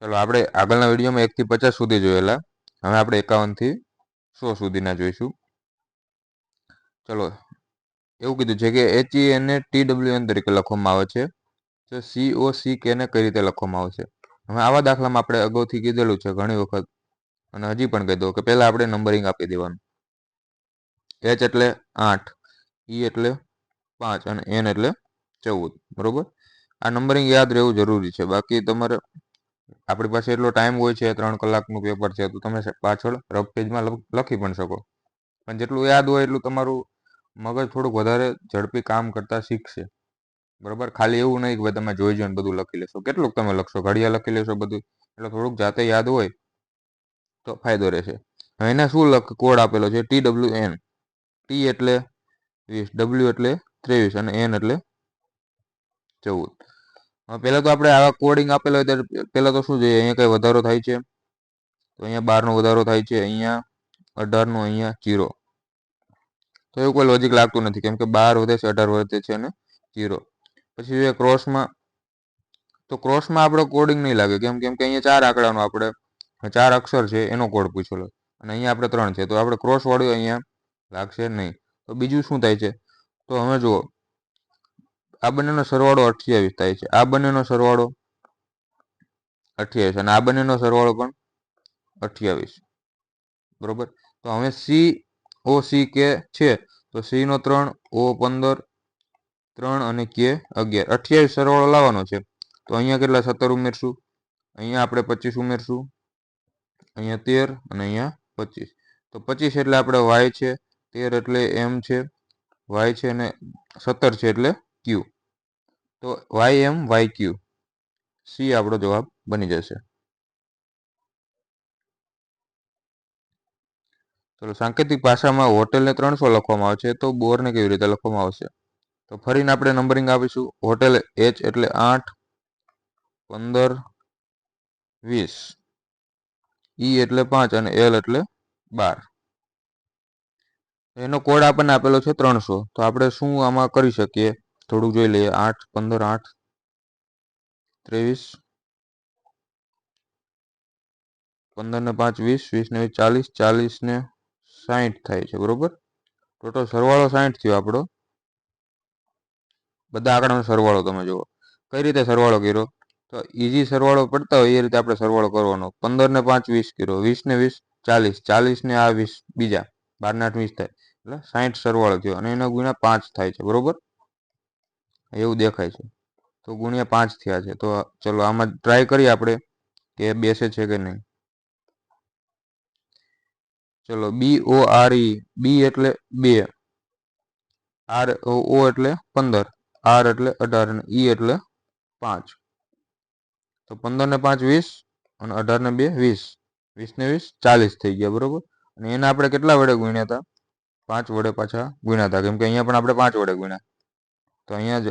ચલો આપણે આગળના વિડીયોમાં 1 થી 50 સુધી જોયેલા, હવે આપણે 51 થી 100 સુધીના જોઈશું. ચલો એવું કીધું છે કે HEN ને TWN તરીકે લખવામાં આવે છે, તો COCK ને કઈ રીતે લખવામાં આવશે. હવે આવા દાખલામાં આપણે અગાઉથી કીધેલું છે ઘણી વખત, અને હજી પણ કહી દઉં કે પહેલા આપણે નંબરિંગ આપી દેવાનું. H એટલે 8, E એટલે 5 અને N એટલે 14. બરોબર, આ નંબરિંગ યાદ રહેવું જરૂરી છે. બાકી તમારે આપણી પાસે એટલો ટાઈમ હોય છે, 3 કલાકનું પેપર છે, તો તમે પાછળ રફ પેજમાં લખી પણ શકો, પણ જેટલું યાદ હોય એટલું તમારું મગજ થોડુંક વધારે ઝડપી કામ કરતા શીખશે. બરાબર, ખાલી એવું નહીં કે ભાઈ તમે જોઈ જોઈને બધું લખી લેશો. કેટલુંક તમે લખશો, ઘડિયા લખી લેશો બધું, એટલે થોડુંક જાતે યાદ હોય તો ફાયદો રહેશે. એને શું કોડ આપેલો છે? TWN. T એટલે 20, W એટલે 23 અને N એટલે 14. પહેલા તો આપણે આવા કોડિંગ આપેલો હોય ત્યારે પહેલા તો શું જોઈએ, અહીંયા કઈ વધારો થાય છે તો અહીંયા 12 નો વધારો થાય છે, અહીંયા 18 નો, અહીંયા 0. તો એવું કોઈ લોજિક લાગતું નથી, કેમ કે 12 વધે છે, 18 વધે છે અને 0. પછી જોઈએ ક્રોસમાં, તો ક્રોસમાં આપણો કોડિંગ નહીં લાગે, કેમ કે અહીંયા 4 આંકડાનો આપણે 4 અક્ષર છે એનો કોડ પૂછેલો, અને અહીંયા આપણે 3 છે, તો આપણે ક્રોસ વાળું અહીંયા લાગશે નહીં. તો બીજું શું થાય છે, તો હવે જુઓ, આ બંનેનો સરવાળો 28 થાય છે, આ બંનેનો સરવાળો 28 અને આ બંનેનો સરવાળો પણ 28. બરોબર, તો હવે COCK છે, તો C નો 3, O 15, 3 અને K 11. 28 સરવાળો લાવવાનો છે, તો અહીંયા કેટલા 17 ઉમેરશું, અહીંયા આપણે 25 ઉમેરશું, અહીંયા 13 અને અહીંયા 25. તો 25 એટલે આપણે Y છે, 13 એટલે M છે, Y છે, અને 17 છે એટલે Q. તો YM YQ, C આપણો જવાબ બની જશે. ચલો સાંકેતિક ભાષામાં હોટેલને 300 લખવામાં આવે છે, તો બોરને કેવી રીતે લખવામાં આવશે? તો ફરીને આપણે નંબરિંગ આપીશું. હોટેલ H એટલે 8, 15, 20, E એટલે 5 અને L એટલે 12. એનો કોડ આપણને આપેલો છે 300. તો આપણે શું આમાં કરી શકીએ, થોડુંક જોઈ લઈએ. 8, 15, 8, 23, 15 ને 5 20, 20 ને 40, 40 ને 60 થાય છે. બરોબર, ટોટલ સરવાળો 60 થયો આપણો. બધા આંકડાનો સરવાળો તમે જુઓ કઈ રીતે સરવાળો કર્યો, તો ઈઝી સરવાળો પડતા હોય એ રીતે આપણે સરવાળો કરવાનો. 15 ને 5 20 કર્યો, 20 ને 20 40, 40 ને આ 20 બીજા, 12 ને 8 20 થાય, એટલે 60 સરવાળો થયો, અને એનો ગુણ્યા 5 થાય છે. બરોબર, એવું દેખાય છે, તો ગુણ્યા 5 થયા છે. તો ચલો આમાં ટ્રાય કરીએ આપણે કે બેસે છે કે નહીં. ચલો BORE, B એટલે 2, O એટલે 15, R એટલે 18 અને E એટલે 5. તો 15 ને 5 20 અને 18 ને 2 20, 20 ને 20 40 થઈ ગયા. બરોબર, અને એને આપણે કેટલા વડે ગુણ્યા હતા? 5 વડે પાછા ગુણ્યા હતા, કેમ કે અહીંયા પણ આપણે 5 વડે ગુણ્યા, તો અહીંયા જ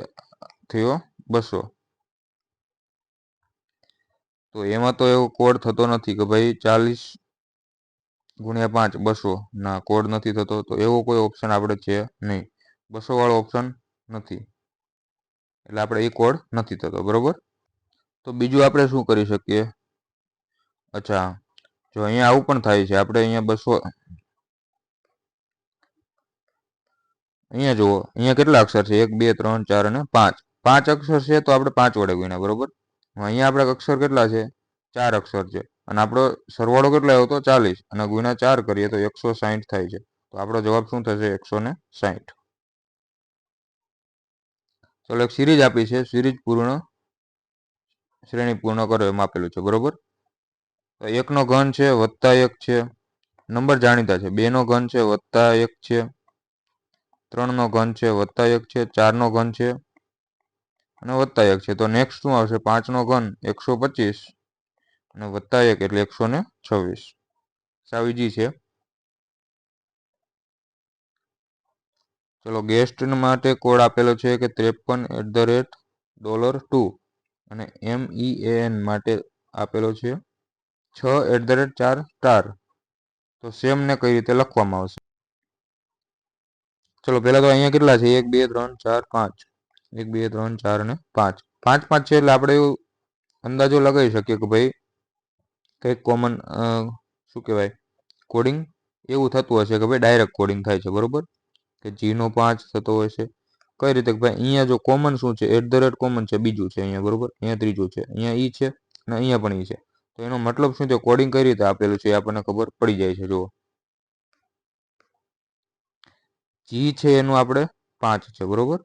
થયો 200. તો એમાં તો એવો કોડ થતો નથી કે ભાઈ 40 ગુણ્યા 5 200, ના, કોડ નથી થતો. તો એવો કોઈ ઓપ્શન આપણે છે નહીં, 200 વાળો ઓપ્શન નથી, એટલે આપણે એ કોડ નથી થતો. બરોબર, તો બીજું આપણે શું કરી શકીએ? અચ્છા, જો અહીંયા આવું પણ થાય છે, આપણે અહીંયા 200, અહીંયા જુઓ, અહીંયા કેટલા અક્ષર છે? 1 2 3 4 અને 5. 5 અક્ષર છે, તો આપણે 5 વડે ગુણ્યા. બરોબર, અહીંયા આપણે અક્ષર કેટલા છે? 4 અક્ષર છે, અને આપણો સરવાળો કેટલો આવ્યો હતો? 40, અને ગુણ્યા 4 કરીએ તો 160 થાય છે. તો આપણો જવાબ શું થશે? 160. ચલો એક સિરીઝ આપી છે, સિરીઝ પૂર્ણ શ્રેણી પૂર્ણ કરો એમ આપેલું છે. બરોબર, તો 1 નો ઘન છે વત્તા 1 છે, નંબર જાણીતા છે. 2 નો ઘન છે વત્તા 1 છે, 3 નો ઘન છે વત્તા 1 છે, 4 નો ઘન છે અને વત્તા 1 છે. તો નેક્સ્ટ શું આવશે? 5 નો ઘન 125 અને વત્તા 1 એટલે 126. સાવ ઈજી છે. ચલો ગેસ્ટ માટે કોડ આપેલો છે કે 53@$2, અને MEAN માટે આપેલો છે 6@4 તો સેમ ને કઈ રીતે લખવામાં આવશે? ચલો પહેલા તો અહીંયા કેટલા છે? 1 2 3 4 5, 1 2 3 4 અને 5, 5 5 છે, એટલે આપણે એવું અંદાજો લગાવી શકીએ કે ભાઈ કંઈક કોમન શું કહેવાય કોડિંગ એવું થતું હશે કે ભાઈ ડાયરેક્ટ કોડિંગ થાય છે બરોબર, કે G નો 5 થતો હોય છે. કઈ રીતે કે ભાઈ અહીંયા જો કોમન શું છે, કોમન છે, બીજું છે અહીંયા બરોબર, અહીંયા ત્રીજું છે, અહીંયા ઈ છે અને અહીંયા પણ ઈ છે. તો એનો મતલબ શું છે, કોડિંગ કઈ રીતે આપેલું છે એ આપણને ખબર પડી જાય છે. જુઓ G છે એનું આપણે 5 છે બરોબર,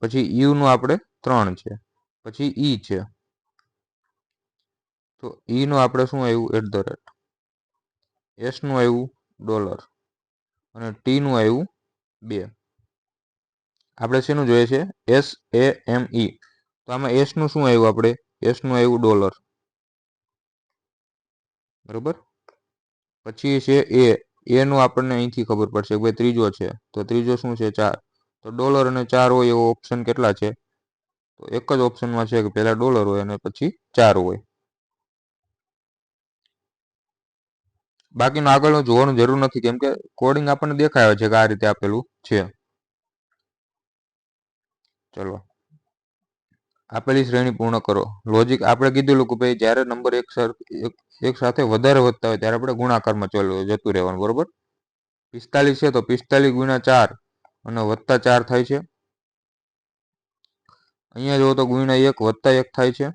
પછી યુ નું આપણે 3 છે, પછી ઈ છે, તો ઈ નું આપણે શું આવ્યું એસ નું આવ્યું ડોલર અને ટી નું આવ્યું 2. આપણે શેનું જોઈએ છે, SAME. તો આમાં એસ નું શું આવ્યું, આપણે એસ નું આવ્યું ડોલર બરોબર. પછી છે એ નું આપણને અહીંથી ખબર પડશે કે ભાઈ ત્રીજો છે, તો ત્રીજો શું છે 4. તો ડોલર અને 4 હોય એવો ઓપ્શન કેટલા છે, તો એક જ ઓપ્શનમાં છે કે પહેલા ડોલર હોય અને પછી 4 હોય. બાકીનું આગળનું જોવાનું જરૂર નથી, કેમ કે કોડિંગ આપણને દેખાય છે કે આ રીતે આપેલું છે. ચલો આપેલી શ્રેણી પૂર્ણ કરો. લોજિક આપણે કીધેલું કે ભાઈ જ્યારે નંબર એક સાથે વધારે વધતા હોય ત્યારે આપણે ગુણાકારમાં જતું રહેવાનું બરોબર. 45 છે તો 45 ગુણ્યા 4 અને વત્તા 4 થાય છે. અહીંયા જો તો ગુણ્યા 1 વત્તા 1 થાય છે.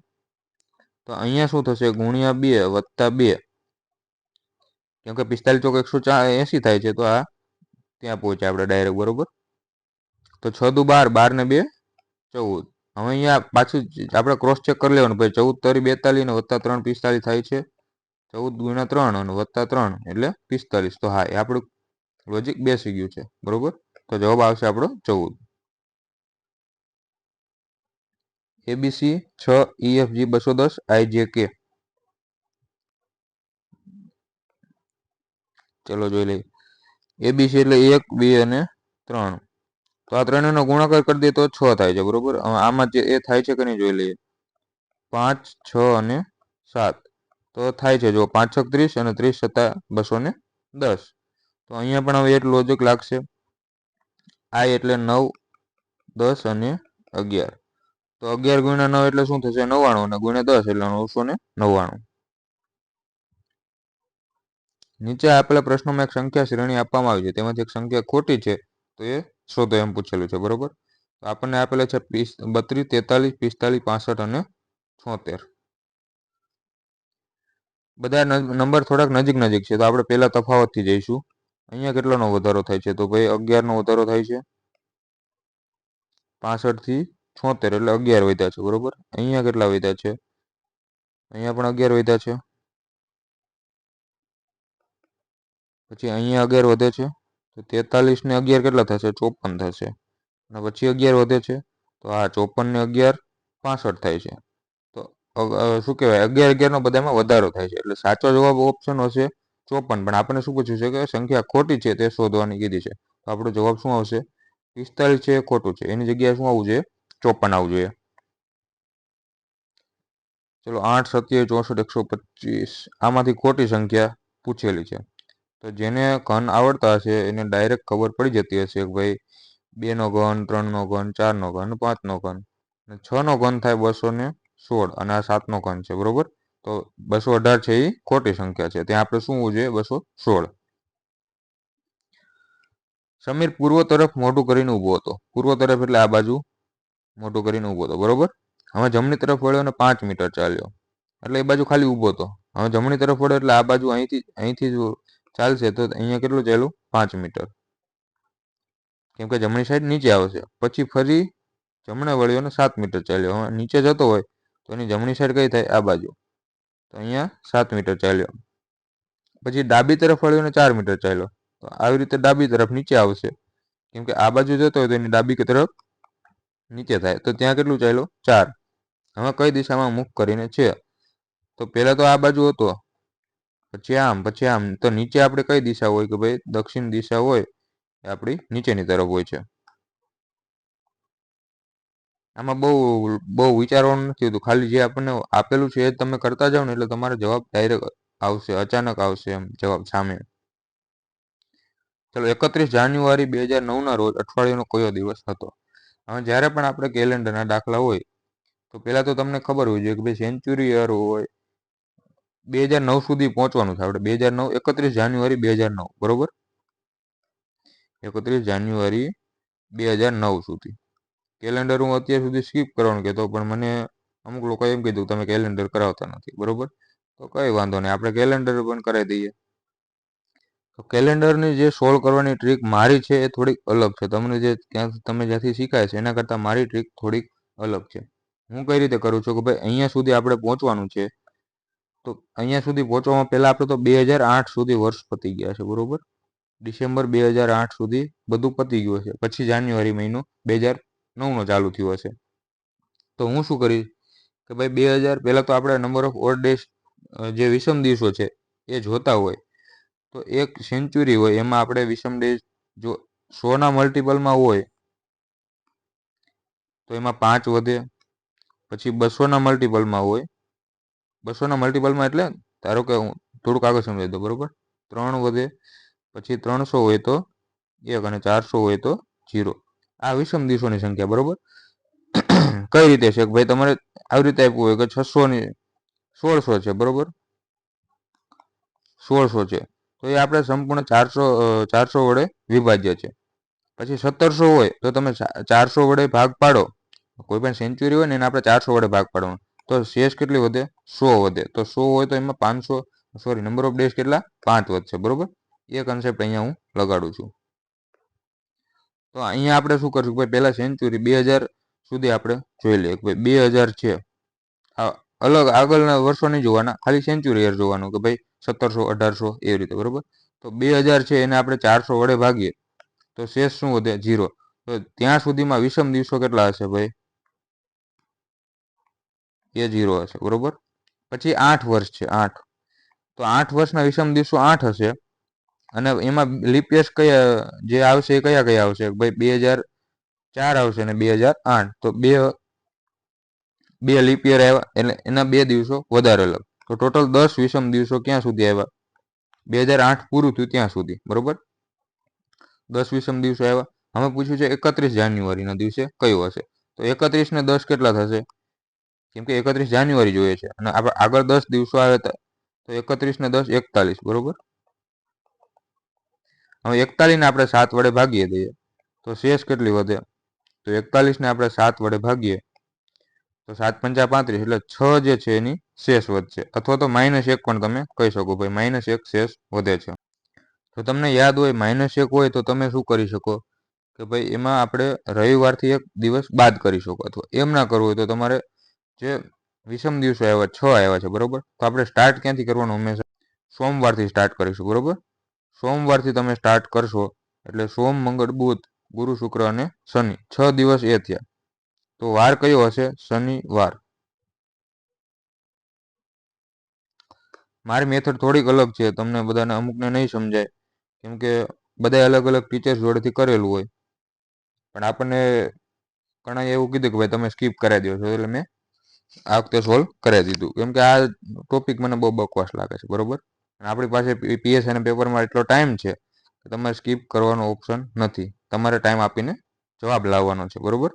તો અહીંયા શું થશે, ગુણ્યા 2 વત્તા 2, કેમ કે 45 ચોક 180 થાય છે. તો આ ત્યાં પહોંચે આપણે ડાયરેક્ટ બરોબર. તો 6 દુ 12, 12 ને 2 14. હવે અહીંયા પાછું આપણે ક્રોસ ચેક કરી લેવાનું ભાઈ, 14 તરી 42 ને વત્તા 3 45 થાય છે. 14 ગુણ્યા 3 અને વત્તા 3 એટલે 45. તો હા, એ આપણું લોજિક બેસી ગયું છે બરોબર. તો જવાબ આવશે આપણો 14. ABC 6 EFG 210 IJK. ચલો જોઈ લઈએ. ABC એટલે 1 2 અને 3. તો આ ત્રણેયનો ગુણાકાર કરી દઈએ તો 6 થાય છે બરોબર. આમાં જે એ થાય છે કે નહીં જોઈ લઈએ. 5 6 અને 7 તો થાય છે, જો 5 6 30 અને 30 7 210. તો અહીંયા પણ હવે એટલું લોજિક લાગશે. I એટલે 9 10 અને 11. તો 11 ગુણ્યા 9 એટલે શું થશે 99 અને ગુણ્યા 10 એટલે 999. નીચે આપેલા પ્રશ્નોમાં એક સંખ્યા શ્રેણી આપવામાં આવી છે, તેમાંથી એક સંખ્યા ખોટી છે તો એ શોધો એમ પૂછેલું છે બરોબર. તો આપણને આપેલા છે 32 43 45 65 અને 76. બધા નંબર થોડાક નજીક છે, તો આપણે પહેલા તફાવતથી જઈશું. અહીંયા કેટલાનો વધારો થાય છે, તો ભાઈ 11 નો વધારો થાય છે. 65 થી 76 એટલે 11 વધ્યા છે બરોબર. અહીંયા કેટલા વધ્યા છે, અહીંયા પણ 11 વધ્યા છે. પછી અહીંયા 11 વધે છે, તો 43 ને 11 કેટલા થશે 54 થશે. અને પછી 11 વધે છે, તો આ 54 ને 11 65 થાય છે. તો શું કહેવાય 11 11 નો બધામાં વધારો થાય છે, એટલે સાચો જવાબ ઓપ્શન હશે 54. પણ આપણને શું પૂછ્યું છે કે સંખ્યા ખોટી છે તે શોધવાની કીધી છે. તો આપણો જવાબ શું આવશે, 45 છે એ ખોટું છે, એની જગ્યાએ શું આવવું જોઈએ 54 આવવું જોઈએ. ચલો 8 27 64 125 આમાંથી ખોટી સંખ્યા પૂછેલી છે. તો જેને ઘન આવડતા હશે એને ડાયરેક્ટ ખબર પડી જતી હશે કે ભાઈ 2 નો ઘન 3 નો ઘન 4 નો ઘન 5 નો ઘન અને 6 નો ઘન થાય 216 અને આ 7 નો ઘન છે બરોબર. તો 218 છે એ ખોટી સંખ્યા છે, ત્યાં આપણે શું હોવું જોઈએ 216. સમીર પૂર્વ તરફ મોઢું કરીને ઊભો હતો. પૂર્વ તરફ એટલે આ બાજુ મોઢું કરીને ઊભો હતો બરોબર. હવે જમણી તરફ વળ્યો અને 5 મીટર ચાલ્યો, એટલે એ બાજુ ખાલી ઊભો હતો. હવે જમણી તરફ વળ્યો એટલે આ બાજુ અહીંથી જો ચાલશે તો અહીંયા કેટલું ચાલ્યું 5 મીટર, કેમ કે જમણી સાઈડ નીચે આવશે. પછી ફરી જમણે વળ્યો અને 7 મીટર ચાલ્યો. હવે નીચે જતો હોય તો એની જમણી સાઈડ કઈ થાય, આ બાજુ. તો અહીંયા 7 મીટર ચાલ્યો. પછી ડાબી તરફ વળ્યો અને 4 મીટર ચાલ્યો. તો આવી રીતે ડાબી તરફ નીચે આવશે, કેમ કે આ બાજુ જતો હોય તો એની ડાબી તરફ નીચે થાય. તો ત્યાં કેટલું ચાલ્યો 4. હવે કઈ દિશામાં મુખ કરીને છે, તો પહેલા તો આ બાજુ હતો, પછી આમ. તો નીચે આપણે કઈ દિશા હોય કે ભાઈ દક્ષિણ દિશા હોય, એ આપણી નીચેની તરફ હોય છે. આમાં બહુ વિચારવાનું નથી હોતું, ખાલી જે આપણને આપેલું છે એ તમે કરતા જાઓ ને એટલે તમારો જવાબ ડાયરેક્ટ આવશે, અચાનક આવશે એમ જવાબ સામે. ચલો 31 જાન્યુઆરી 2009 ના રોજ અઠવાડિયાનો કયો દિવસ હતો. હવે જ્યારે પણ આપણે કેલેન્ડરના દાખલા હોય તો પહેલાં તો તમને ખબર હોવી જોઈએ કે ભાઈ સેન્ચુરી યર હોય 2009 સુધી પહોંચવાનું છે આપણે 2009 31 જાન્યુઆરી 2009 બરોબર 31 જાન્યુઆરી 2009 સુધી કેલેન્ડર હું અત્યાર સુધી સ્કીપ કરવાનું કહેતો પણ મને અમુક લોકો એમ કીધું તમે કેલેન્ડર કરાવતા નથી બરોબર તો કંઈ વાંધો નહીં આપણે કેલેન્ડર પણ કરાવી દઈએ તો કેલેન્ડરની જે સોલ્વ કરવાની ટ્રીક મારી છે એ થોડીક અલગ છે તમને જે તમે જ્યાંથી શીખાય છે એના કરતાં મારી ટ્રીક થોડીક અલગ છે હું કઈ રીતે કરું છું કે ભાઈ અહીંયા સુધી આપણે પહોંચવાનું છે તો અહીંયા સુધી પહોંચવામાં પહેલાં આપણે તો 2008 સુધી વર્ષ પતી ગયા છે બરોબર ડિસેમ્બર 2008 સુધી બધું પતી ગયું હશે પછી જાન્યુઆરી મહિનો 2009નો ચાલુ થયો હશે તો હું શું કરીશ કે ભાઈ 2000 પહેલાં તો આપણે નંબર ઓફ ઓડ ડેઝ જે વિષમ દિવસો છે એ જોતા હોય તો એક સેન્ચુરી હોય એમાં આપણે વિષમ ડેઝ જો 100ના મલ્ટિપલમાં હોય તો એમાં 5 વધે પછી 200ના મલ્ટિપલમાં હોય 200ના મલ્ટિપલમાં એટલે ધારો કે હું થોડુંક આગળ સમજાવી દઉં બરોબર 3 વધે પછી 300 હોય તો 1 અને 400 હોય તો 0 આ વિષમ દિવસોની સંખ્યા બરોબર કઈ રીતે છે કે ભાઈ તમારે આવી રીતે આપ્યું હોય કે 600ની 1600 છે બરોબર 1600 છે તો એ આપણે સંપૂર્ણ 400 વડે વિભાજ્ય છે પછી 1700 હોય તો તમે 400 વડે ભાગ પાડો કોઈ પણ સેન્ચુરી હોય ને એને આપણે 400 વડે ભાગ પાડવાનો તો શેષ કેટલી વધે 100 વધે તો 100 હોય તો એમાં 500 નંબર ઓફ ડેઝ કેટલા 5 વધશે બરોબર એ કન્સેપ્ટ અહીંયા હું લગાડું છું તો અહીંયા આપણે શું કરશું ભાઈ પહેલા સેન્ચુરી 2000 સુધી આપણે જોઈ લઈએ કે ભાઈ 2000 છે અલગ આગળના વર્ષો નહીં જોવાના ખાલી સેન્ચુરી યર જોવાનું કે ભાઈ 1700 1800 એવી રીતે બરોબર તો 2000 છે એને આપણે 400 વડે ભાગીએ તો શેષ શું વધે 0 તો ત્યાં સુધીમાં વિષમ દિવસો કેટલા હશે ભાઈ એ 0 હશે બરોબર પછી 8 વર્ષ છે 8 તો 8 વર્ષના વિષમ દિવસો 8 હશે અને એમાં લીપ યર્સ કયા જે આવશે એ કયા કયા આવશે ભાઈ 2004 આવશે અને 2008 તો બે લીપ યર આવ્યા એટલે એના 2 દિવસો વધારે અલગ તો ટોટલ 10 વિષમ દિવસો ક્યાં સુધી આવ્યા 2008 પૂરું થયું ત્યાં સુધી બરોબર 10 વિષમ દિવસો આવ્યા હવે પૂછ્યું છે 31 જાન્યુઆરીના દિવસે કયો હશે તો 31 ને 10 કેટલા થશે કેમ કે 31 જાન્યુઆરી જોઈએ છે અને આપણે આગળ 10 દિવસો આવ્યા હતા તો 31 ને 10 41 બરોબર હવે 41 ને આપણે 7 વડે ભાગીએ દઈએ તો શેષ કેટલી વધે તો 41 ને આપણે 7 વડે ભાગીએ તો 7 પંચા 35 એટલે 6 જે છે એની શેષ વધશે અથવા તો -1 પણ તમે કહી શકો ભાઈ -1 શેષ વધે છે તો તમને યાદ હોય -1 હોય તો તમે શું કરી શકો કે ભાઈ એમાં આપણે રવિવારથી એક દિવસ બાદ કરી શકો અથવા એમ ના કરવું હોય તો તમારે જે વિષમ દિવસો આવ્યા 6 આવ્યા છે બરોબર તો આપણે સ્ટાર્ટ ક્યાંથી કરવાનું હંમેશા સોમવારથી સ્ટાર્ટ કરીશું બરોબર સોમવારથી તમે સ્ટાર્ટ કરશો એટલે સોમ મંગળ બુધ ગુરુ શુક્ર અને શનિ 6 દિવસ એ થયા તો વાર કયો હશે શનિવાર મારી મેથડ થોડીક અલગ છે તમને બધાને અમુકને નહીં સમજાય કેમ કે બધા અલગ અલગ ટીચર્સ જોડેથી કરેલું હોય પણ આપણને ઘણા એવું કીધું કે ભાઈ તમે સ્કીપ કરાવી દો છો એટલે મેં આ વખતે સોલ્વ કરાવી દીધું કેમ કે આ ટોપિક મને બહુ બકવાસ લાગે છે બરોબર અને આપણી પાસે પીએસઆઈ ના પેપરમાં એટલો ટાઈમ છે કે તમારે સ્કીપ કરવાનો ઓપ્શન નથી તમારે ટાઈમ આપીને જવાબ લાવવાનો છે બરોબર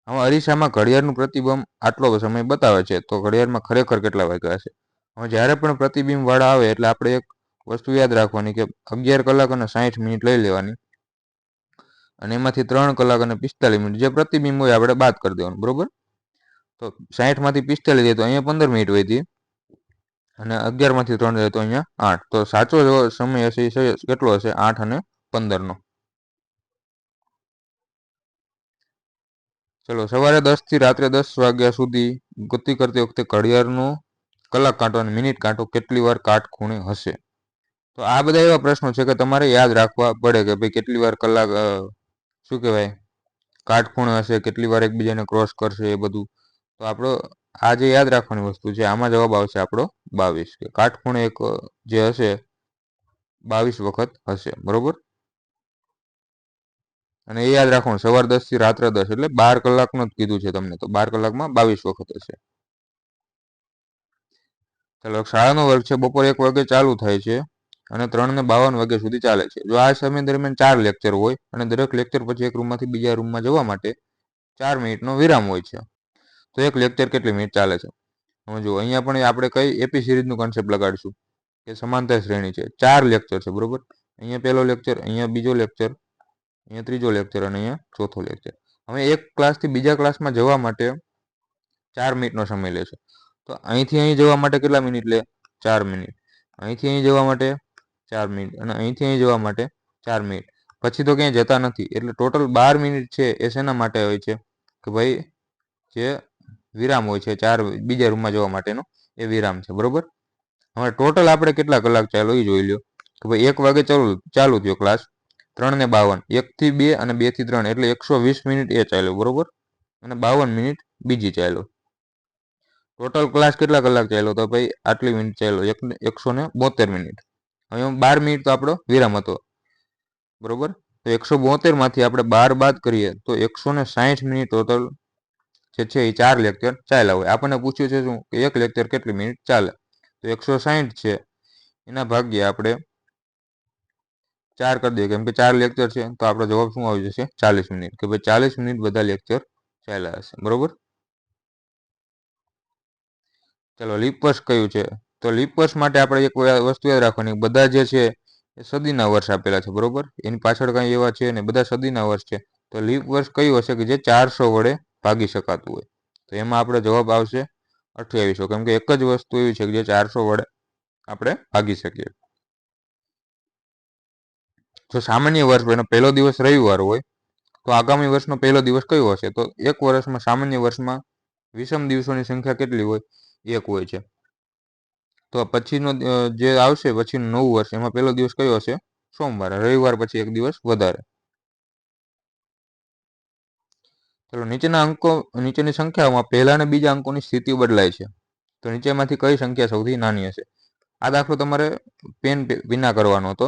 હવે અરીસામાં ઘડિયાળનું પ્રતિબિંબ આટલો સમય બતાવે છે તો ઘડિયાળમાં ખરેખર કેટલા વાગ્યા હશે હવે જ્યારે પણ પ્રતિબિંબ વાળા આવે એટલે આપણે એક વસ્તુ યાદ રાખવાની કે 11 કલાક અને 60 મિનિટ લઈ લેવાની અને એમાંથી 3 કલાક અને 45 મિનિટ જે પ્રતિબિંબ હોય આપણે બાદ કરી દેવાનું બરોબર તો 60 માંથી 45 જાય તો અહીંયા 15 મિનિટ વધી અને 11 માંથી 3 જાય તો અહીંયા 8 તો સાચો સમય હશે એ કેટલો હશે 8 અને 15 નો ચલો સવારે 10 થી રાત્રે 10 વાગ્યા સુધી ગતિ કરતી વખતે ઘડિયાળનો કલાક કાંટો અને મિનિટ કાંટો કેટલી વાર કાટખૂણે હશે તો આ બધા એવા પ્રશ્નો છે કે તમારે યાદ રાખવા પડે કે ભાઈ કેટલી વાર કલાક શું કહેવાય કાટખૂણે હશે કેટલી વાર એકબીજાને ક્રોસ કરશે એ બધું તો આપણો આ જે યાદ રાખવાની વસ્તુ છે આમાં જવાબ આવશે આપણો 22 કે કાટખૂણે એક જે હશે 22 વખત હશે બરોબર અને એ યાદ રાખવાનું સવાર 10 થી રાત્રે 10 એટલે 12 કલાકનો જ કીધું છે તમને તો 12 કલાકમાં 22 વખત હશે ચાલો શાળાનો વર્ગ છે બપોર 1 વાગે ચાલુ થાય છે અને 3 ને 52 વાગ્યા સુધી ચાલે છે જો આ સમય દરમિયાન 4 લેક્ચર હોય અને દરેક લેક્ચર પછી એક રૂમમાંથી બીજા રૂમમાં જવા માટે 4 મિનિટનો વિરામ હોય છે તો એક લેક્ચર કેટલી મિનિટ ચાલે છે. હવે જો અહીંયા પણ આપણે કઈ એપી સિરીઝનું કન્સેપ્ટ લગાડીશું કે સમાંતર શ્રેણી છે, 4 લેક્ચર છે બરોબર. અહીંયા પહેલો લેક્ચર, અહીંયા બીજો લેક્ચર, અહીંયા ત્રીજો લેક્ચર અને અહીંયા ચોથો લેક્ચર. હવે એક ક્લાસથી બીજા ક્લાસમાં જવા માટે 4 મિનિટનો સમય લે છે. તો અહીંથી અહીં જવા માટે કેટલા મિનિટ લે? 4 મિનિટ. અહીંથી અહીં જવા માટે 4 મિનિટ અને અહીંથી અહીં જવા માટે 4 મિનિટ. પછી તો ક્યાંય જતા નથી, એટલે ટોટલ 12 મિનિટ છે એ શેના માટે હોય છે કે ભાઈ જે વિરામ હોય છે 4 બીજા રૂમમાં જવા માટેનો એ વિરામ છે બરોબર. હવે ટોટલ આપણે કેટલા કલાક ચાલો એ જોઈ લો કે ભાઈ 1 વાગે ચાલુ થયો ક્લાસ, 3 ને 52, 1 થી 2 અને 2 થી 3 એટલે 120 મિનિટ એ ચાલ્યો બરોબર, અને 52 મિનિટ બીજી ચાલ્યો. ટોટલ ક્લાસ કેટલા કલાક ચાલ્યો? તો ભાઈ આટલી મિનિટ ચાલ્યો, 172 મિનિટ. હવે 12 મિનિટ તો આપણો વિરામ હતો બરોબર. તો 172 માંથી આપણે 12 બાદ કરીએ તો 160 મિનિટ ટોટલ જે છે એ 4 લેક્ચર ચાલ્યા હોય. આપણને પૂછ્યું છે શું કે એક લેક્ચર કેટલી મિનિટ ચાલે, તો 160 છે એના ભાગ્યે આપણે 4 કરી દઈએ, કેમ કે 4 લેક્ચર છે તો આપણો જવાબ શું આવી જશે? 40 મિનિટ, કે ભાઈ 40 મિનિટ બધા લેક્ચર ચાલ્યા હશે બરોબર. ચલો લીપ વર્ષ કયું છે? તો લીપ વર્ષ માટે આપણે એક વસ્તુ યાદ રાખવાની, બધા જે છે એ સદીના વર્ષ આપેલા છે બરોબર, એની પાછળ કઈ એવા છે ને, બધા સદીના વર્ષ છે. તો લીપ વર્ષ કયું હશે કે જે 400 વડે ભાગી શકાતું હોય? તો એમાં આપણો જવાબ આવશે 2800, કેમ કે એક જ વસ્તુ એવી છે કે જે 400 વડે આપણે ભાગી શકીએ. જો સામાન્ય વર્ષ એનો પહેલો દિવસ રવિવાર હોય તો આગામી વર્ષનો પહેલો દિવસ કયો હશે? તો એક વર્ષમાં, સામાન્ય વર્ષમાં વિષમ દિવસોની સંખ્યા કેટલી હોય? 1 હોય છે. તો પછીનો જે આવશે પછીનું નવું વર્ષ, એમાં પહેલો દિવસ કયો હશે? સોમવાર. રવિવાર પછી એક દિવસ વધારે. ચલો નીચેના અંકો, નીચેની સંખ્યાઓમાં પહેલા અને બીજા અંકોની સ્થિતિ બદલાય છે, તો નીચેમાંથી કઈ સંખ્યા સૌથી નાની હશે? આ દાખલો તમારે પેન વિના કરવાનો હતો.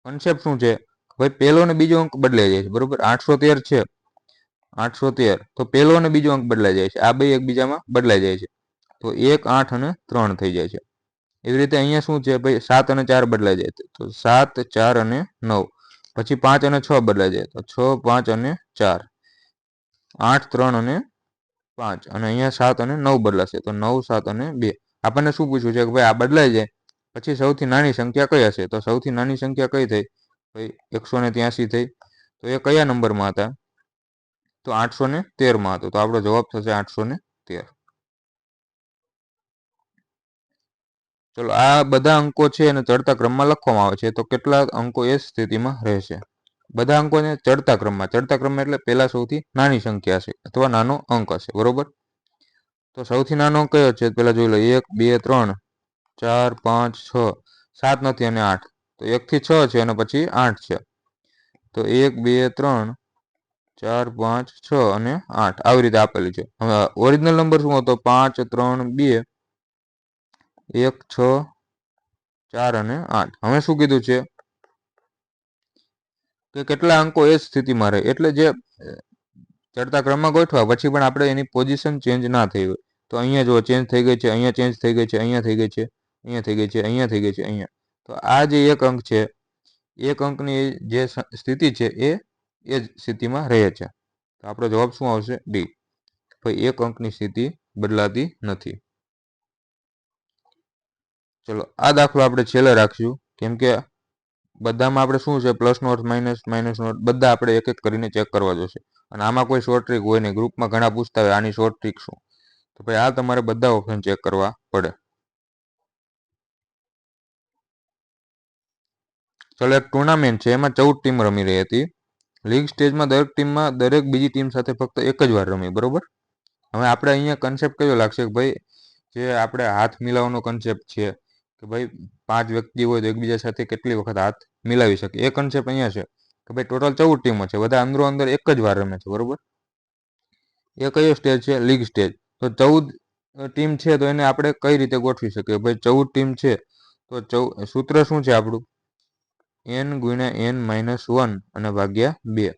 કન્સેપ્ટ શું છે? ભાઈ પહેલો અને બીજો અંક બદલાઈ જાય છે બરોબર. 813 છે, 813, તો પહેલો અને બીજો અંક બદલાઈ જાય છે, આ બે એકબીજામાં બદલાઈ જાય છે, તો 1, 8 અને 3 થઈ જાય છે. એવી રીતે અહીંયા શું છે ભાઈ? 7 અને 4 બદલાઈ જાય, તો 7, 4 અને 9. પછી 5 અને 6 બદલાઈ જાય, તો 6, 5 અને 4. 8, 3 અને 5, અને અહીંયા 7 અને 9 બદલાશે, તો 9, 7 અને 2. આપણને શું પૂછ્યું છે કે ભાઈ આ બદલાઈ જાય પછી સૌથી નાની સંખ્યા કઈ હશે? તો સૌથી નાની સંખ્યા કઈ થઈ ભાઈ? 183 થઈ. તો એ કયા નંબરમાં હતા? તો 813 માં હતો, તો આપણો જવાબ થશે 813. ચલો આ બધા અંકો છે અને ચડતા ક્રમમાં લખવામાં આવે છે, તો કેટલા અંકો એ સ્થિતિમાં રહેશે? બધા અંકોને ચડતા ક્રમમાં એટલે પહેલા સૌથી નાની સંખ્યા હશે અથવા નાનો અંક હશે બરોબર. તો સૌથી નાનો અંક કયો છે પેલા જોઈ લો. 1, 2, 3, 4, 5, 6, 7 નથી અને 8, તો 1 થી 6 છે અને પછી 8 છે. તો 1, 2, 3, 4, 5, 6 અને 8 આવી રીતે આપેલું છે. હવે ઓરિજિનલ નંબર શું હતો? 5, 3, 2, 1, 6, 4 અને 8. હવે શું કીધું છે કે કેટલા અંકો એ સ્થિતિમાં રહે, એટલે જે ચડતા ક્રમમાં ગોઠવા પછી પણ આપણે એની પોઝિશન ચેન્જ ના થઈ હોય. તો અહીંયા જો ચેન્જ થઈ ગઈ છે, અહીંયા ચેન્જ થઈ ગઈ છે, અહીંયા થઈ ગઈ છે, અહીંયા થઈ ગઈ છે, અહીંયા થઈ ગઈ છે, અહીંયા. તો આ જે એક અંક છે, એક અંકની જે સ્થિતિ છે એ જ સ્થિતિમાં રહે છે. તો આપણો જવાબ શું આવશે? ડી. ભાઈ એક અંકની સ્થિતિ બદલાતી નથી. ચલો આ દાખલો આપણે છેલ્લે રાખશું, કેમ કે બધામાં આપણે શું છે પ્લસ નોટ, માઇનસ નોટ બધા આપણે એક એક કરીને ચેક કરવા જોશે. અને આમાં કોઈ શોર્ટ ટ્રીક હોય નહીં. ગ્રુપમાં ઘણા પૂછતા હોય આની શોર્ટ ટ્રીક શું, તો ભાઈ આ તમારે બધા ઓપ્શન ચેક કરવા પડે. ચલો એક ટુર્નામેન્ટ છે, એમાં 14 ટીમ રમી રહી હતી. લીગ સ્ટેજમાં દરેક ટીમમાં દરેક બીજી ટીમ સાથે ફક્ત એક જ વાર રમી બરોબર. હવે આપણે અહીંયા કન્સેપ્ટ કયો લાગશે કે ભાઈ જે આપણે હાથ મિલાવવાનો કન્સેપ્ટ છે કે ભાઈ 5 વ્યક્તિ હોય તો એકબીજા સાથે કેટલી વખત હાથ મિલાવી શકે, એ કન્સેપ્ટ અહીંયા છે કે ભાઈ ટોટલ 14 ટીમો છે, બધા અંદરો અંદર એક જ વાર રમે છે બરોબર. એ કયો સ્ટેજ છે? League stage. તો 14 ટીમ છે તો એને આપણે કઈ રીતે ગોઠવી શકીએ? ભાઈ 14 ટીમ છે તો સૂત્ર શું છે આપણું? n ગુણ્યા n માઇનસ 1 અને ભાગ્યા 2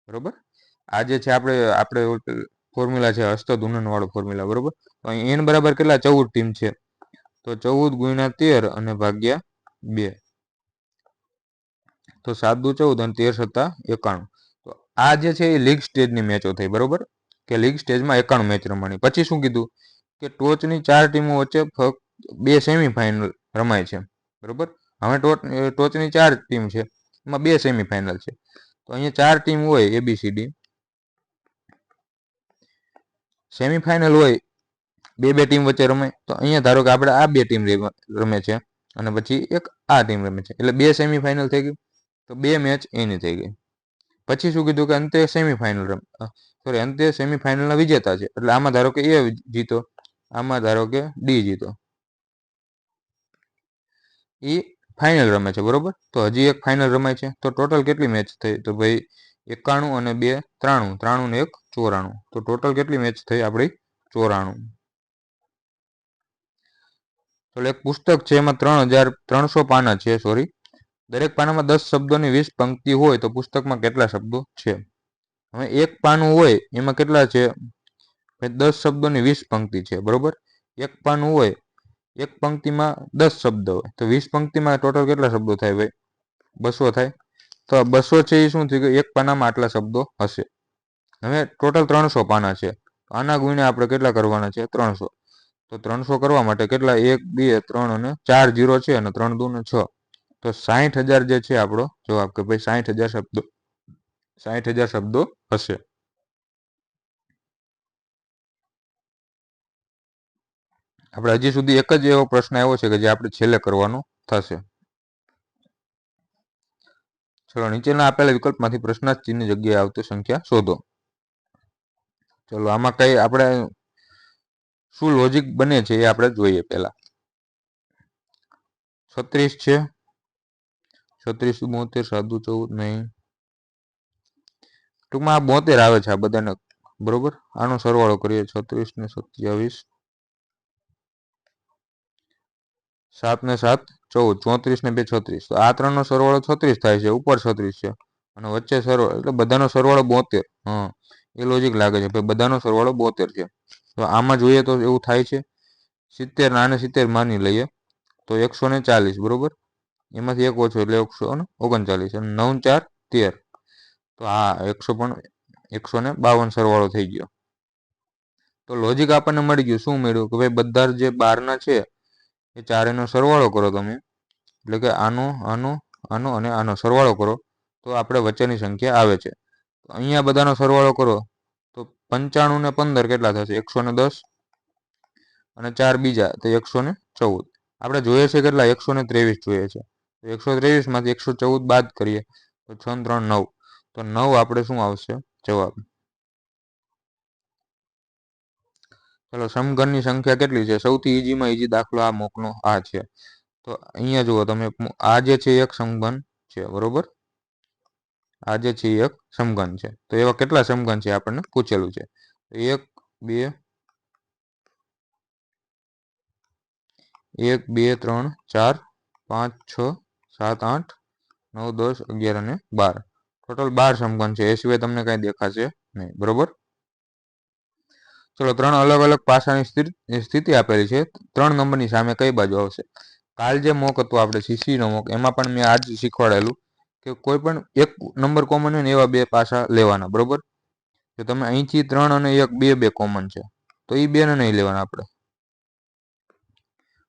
બરોબર. આ જે છે આપણે ફોર્મ્યુલા છે હસ્તધૂનન વાળો ફોર્મ્યુલા બરોબર. તો અહીં n બરાબર કેટલા? 14 ટીમ છે, તો 14 ગુણ્યા 13 અને ભાગ્યા 2, તો 7 દુ 14 અને 13 સત્તા 91. તો આ જે છે એ લીગ સ્ટેજની મેચો થઈ બરોબર. કે લીગ સ્ટેજમાં 91 મેચ રમવાની. પછી શું કીધું કે ટોચની 4 ટીમો વચ્ચે ફક્ત 2 સેમીફાઇનલ રમાય છે, બરોબર. હવે ટોચની 4 ટીમ છે, એમાં 2 સેમીફાઇનલ છે. તો અહીંયા 4 ટીમ હોય ABCD, સેમીફાઇનલ હોય 2 ટીમ વચ્ચે રમે. તો અહીંયા ધારો કે આપણે આ 2 ટીમ રમે છે અને પછી એક આ ટીમ રમે છે, એટલે 2 સેમીફાઇનલ થઈ ગઈ. તો 2 મેચ એની થઈ ગઈ. પછી શું કીધું કે અંતે સેમીફાઇનલના વિજેતા છે, એટલે આમાં ધારો કે એ જીતો, આમાં ધારો કે ડી જીતો, એ ફાઇનલ રમે છે, બરોબર. તો હજી એક ફાઇનલ રમાય છે. તો ટોટલ કેટલી મેચ થઈ? તો ભાઈ 91 અને 2 93, 93 ને 1 94. તો ટોટલ કેટલી મેચ થઈ આપણી? 94. તો એક પુસ્તક છે, એમાં 3300 પાના છે, સોરી. દરેક પાનામાં 10 શબ્દોની 20 પંક્તિ હોય તો પુસ્તકમાં કેટલા શબ્દો છે? હવે એક પાનું હોય એમાં કેટલા છે? 10 શબ્દોની 20 પંક્તિ છે, બરોબર. એક પાનું હોય, એક પંક્તિમાં 10 શબ્દ હોય, તો 20 પંક્તિમાં ટોટલ કેટલા શબ્દો થાય ભાઈ? 200 થાય. તો 200 છે એ શું થયું કે એક પાનામાં આટલા શબ્દો હશે. હવે ટોટલ 300 પાના છે, આના ગુણ્યા આપણે કેટલા કરવાના છે? 300. તો 300 કરવા માટે કેટલા? 1 2 3 અને 4 0 છે, અને 3 2 ને 6. તો 60,000 જે છે આપણો જવાબ, કે ભાઈ 60,000 શબ્દો, 60,000 શબ્દો હશે. આપણે હજી સુધી એક જ એવો પ્રશ્ન આવ્યો છે કે જે આપણે છેલ્લે કરવાનો થશે. ચલો, નીચેના આપેલા વિકલ્પમાંથી પ્રશ્નાર્થ ચિહ્નની જગ્યાએ આવતી સંખ્યા શોધો. ચલો, આમાં કઈ આપણે શું લોજિક બને છે એ આપણે જોઈએ. પહેલા 36 છે, 36 72 સાદું 14 નહીં, ટૂંકમાં આ 72 આવે છે આ બધાને, બરોબર. આનો સરવાળો કરીએ, 36 ને 27, 7 ને 7 14, 34 ને 2 36. તો આ ત્રણનો સરવાળો 36 થાય છે, ઉપર 36 છે, અને વચ્ચે સરવાળો, એટલે બધાનો સરવાળો 72. હા, એ લોજિક લાગે છે, ભાઈ બધાનો સરવાળો 72 છે. તો આમાં જોઈએ તો એવું થાય છે. 70 આને 70 માની લઈએ તો 140, બરોબર. એમાંથી એક ઓછો એટલે 139, અને 9 4 13. તો હા, 152 સરવાળો થઈ ગયો. તો લોજિક આપણને મળી ગયું. શું મળ્યું? કે ભાઈ બધા જે 12ના છે એ ચારેયનો સરવાળો કરો તમે, એટલે કે આનો આનો આનો અને આનો સરવાળો કરો તો આપણે વચ્ચેની સંખ્યા આવે છે. તો અહીંયા બધાનો સરવાળો કરો તો 95 ને 15 કેટલા થશે? 110, અને 4 બીજા તો 114. આપણે જોઈએ છે કેટલા? 123 જોઈએ છે. તો 123 માંથી 114 બાદ કરીએ તો 6 3 9. તો 9 આપણે શું આવશે જવાબ? ચલો, સમઘનની સંખ્યા કેટલી છે? સૌથી ઈજીમાં ઈજી દાખલો આ મોકનો આ છે. તો અહીંયા જુઓ તમે, આ જે છે એક સમઘન છે, બરોબર. આ જે છે એક સમઘન છે. તો એવા કેટલા સમઘન છે આપણને પૂછેલું છે? 1 2 1 2 3 4 5 6 7 8 9 10 11 અને 12. ટોટલ 12 સમઘન છે. એ સિવાય તમને કઈ દેખાશે નહીં, બરોબર. ચલો, 3 અલગ અલગ પાસાની સ્થિતિ આપેલી છે. 3 નંબરની સામે કઈ બાજુ આવશે? કાલ જે મોક હતું આપણે સીસીનો મોક, એમાં પણ મેં આજ શીખવાડેલું કે કોઈ પણ એક નંબર કોમન હોય ને એવા 2 પાસા લેવાના, બરોબર. તો તમે અહીંથી 3 અને 1 2 કોમન છે, તો એ 2 ને નહીં લેવાના આપણે.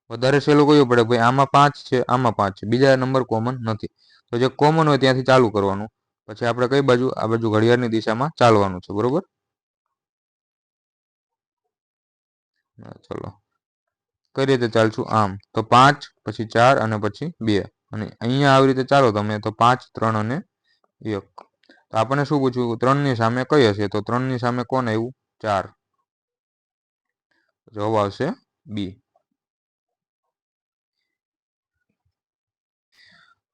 વધારે સહેલું કયું પડે? ભાઈ આમાં 5 છે, આમાં 5 છે, બીજા નંબર કોમન નથી. તો જે કોમન હોય ત્યાંથી ચાલુ કરવાનું. પછી આપણે કઈ બાજુ? આ બાજુ ઘડિયાળની દિશામાં ચાલવાનું છે, બરોબર. ચલો, કઈ રીતે ચાલશું? આમ. તો 5 પછી 4 અને પછી 2, અને અહીંયા આવી રીતે ચાલો તમે તો 5 3 અને 1. તો આપણને શું પૂછ્યું? 3 ની સામે કઈ હશે? તો 3 ની સામે કોણ આવ્યું? 4. જવાબ આવશે બી.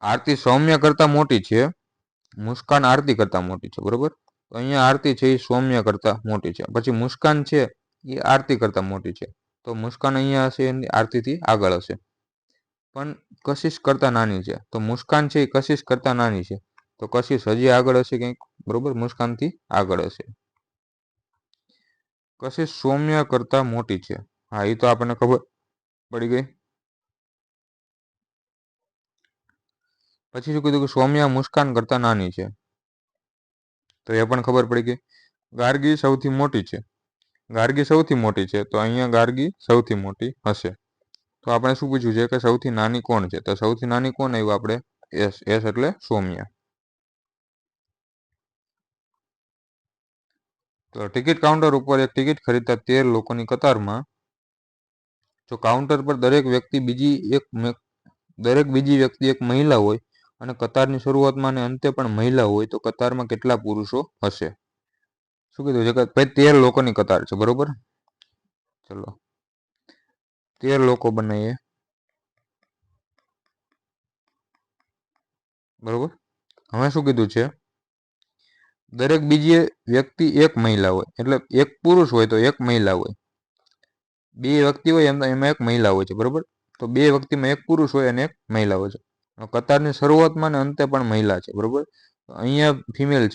આરતી સૌમ્ય કરતા મોટી છે, મુસ્કાન આરતી કરતા મોટી છે, બરોબર. તો અહીંયા આરતી છે એ સૌમ્ય કરતા મોટી છે. પછી મુસ્કાન છે એ આરતી કરતા મોટી છે. તો મુસ્કાન અહીંયા હશે, આરતીથી આગળ હશે. પણ કશિશ કરતા નાની છે. તો મુસ્કાન છે એ કશિશ કરતા નાની છે. તો કશિશ હજી આગળ હશે કંઈક, બરોબર. મુસ્કાનથી આગળ હશે. કશિશ સૌમ્ય કરતા મોટી છે. હા, એ તો આપણને ખબર પડી ગઈ. પછી શું કીધું? કે સૌમ્યા મુસ્કાન કરતા નાની છે, તો એ પણ ખબર પડી ગઈ. ગાર્ગી સૌથી મોટી છે, ગાર્ગી સૌથી મોટી છે, તો અહીંયા ગાર્ગી સૌથી મોટી હશે. તો આપણે શું પૂછ્યું છે કે સૌથી નાની કોણ છે? તો સૌથી નાની કોણ આવ્યું આપણે? એસ. એસ એટલે સૌમ્યા. તો ટિકિટ કાઉન્ટર ઉપર એક ટિકિટ ખરીદતા 13 લોકોની કતારમાં જો કાઉન્ટર પર દરેક બીજી વ્યક્તિ એક મહિલા હોય અને કતારની શરૂઆતમાં અને અંતે પણ મહિલા હોય તો કતારમાં કેટલા પુરુષો હશે? શું કીધું છે કે ભાઈ 13 લોકોની કતાર છે, બરોબર? ચલો 13 લોકો બનાવીએ, બરોબર. હવે શું કીધું છે? દરેક બીજી વ્યક્તિ એક મહિલા હોય, એટલે એક પુરુષ હોય તો એક મહિલા હોય, બે વ્યક્તિ હોય એમાં એક મહિલા હોય છે, બરોબર? તો બે વ્યક્તિમાં એક પુરુષ હોય અને એક મહિલા હોય છે. કતારની શરૂઆતમાં અને અંતે પણ મહિલા છે, બરોબર? અહીંયા ફિમેલ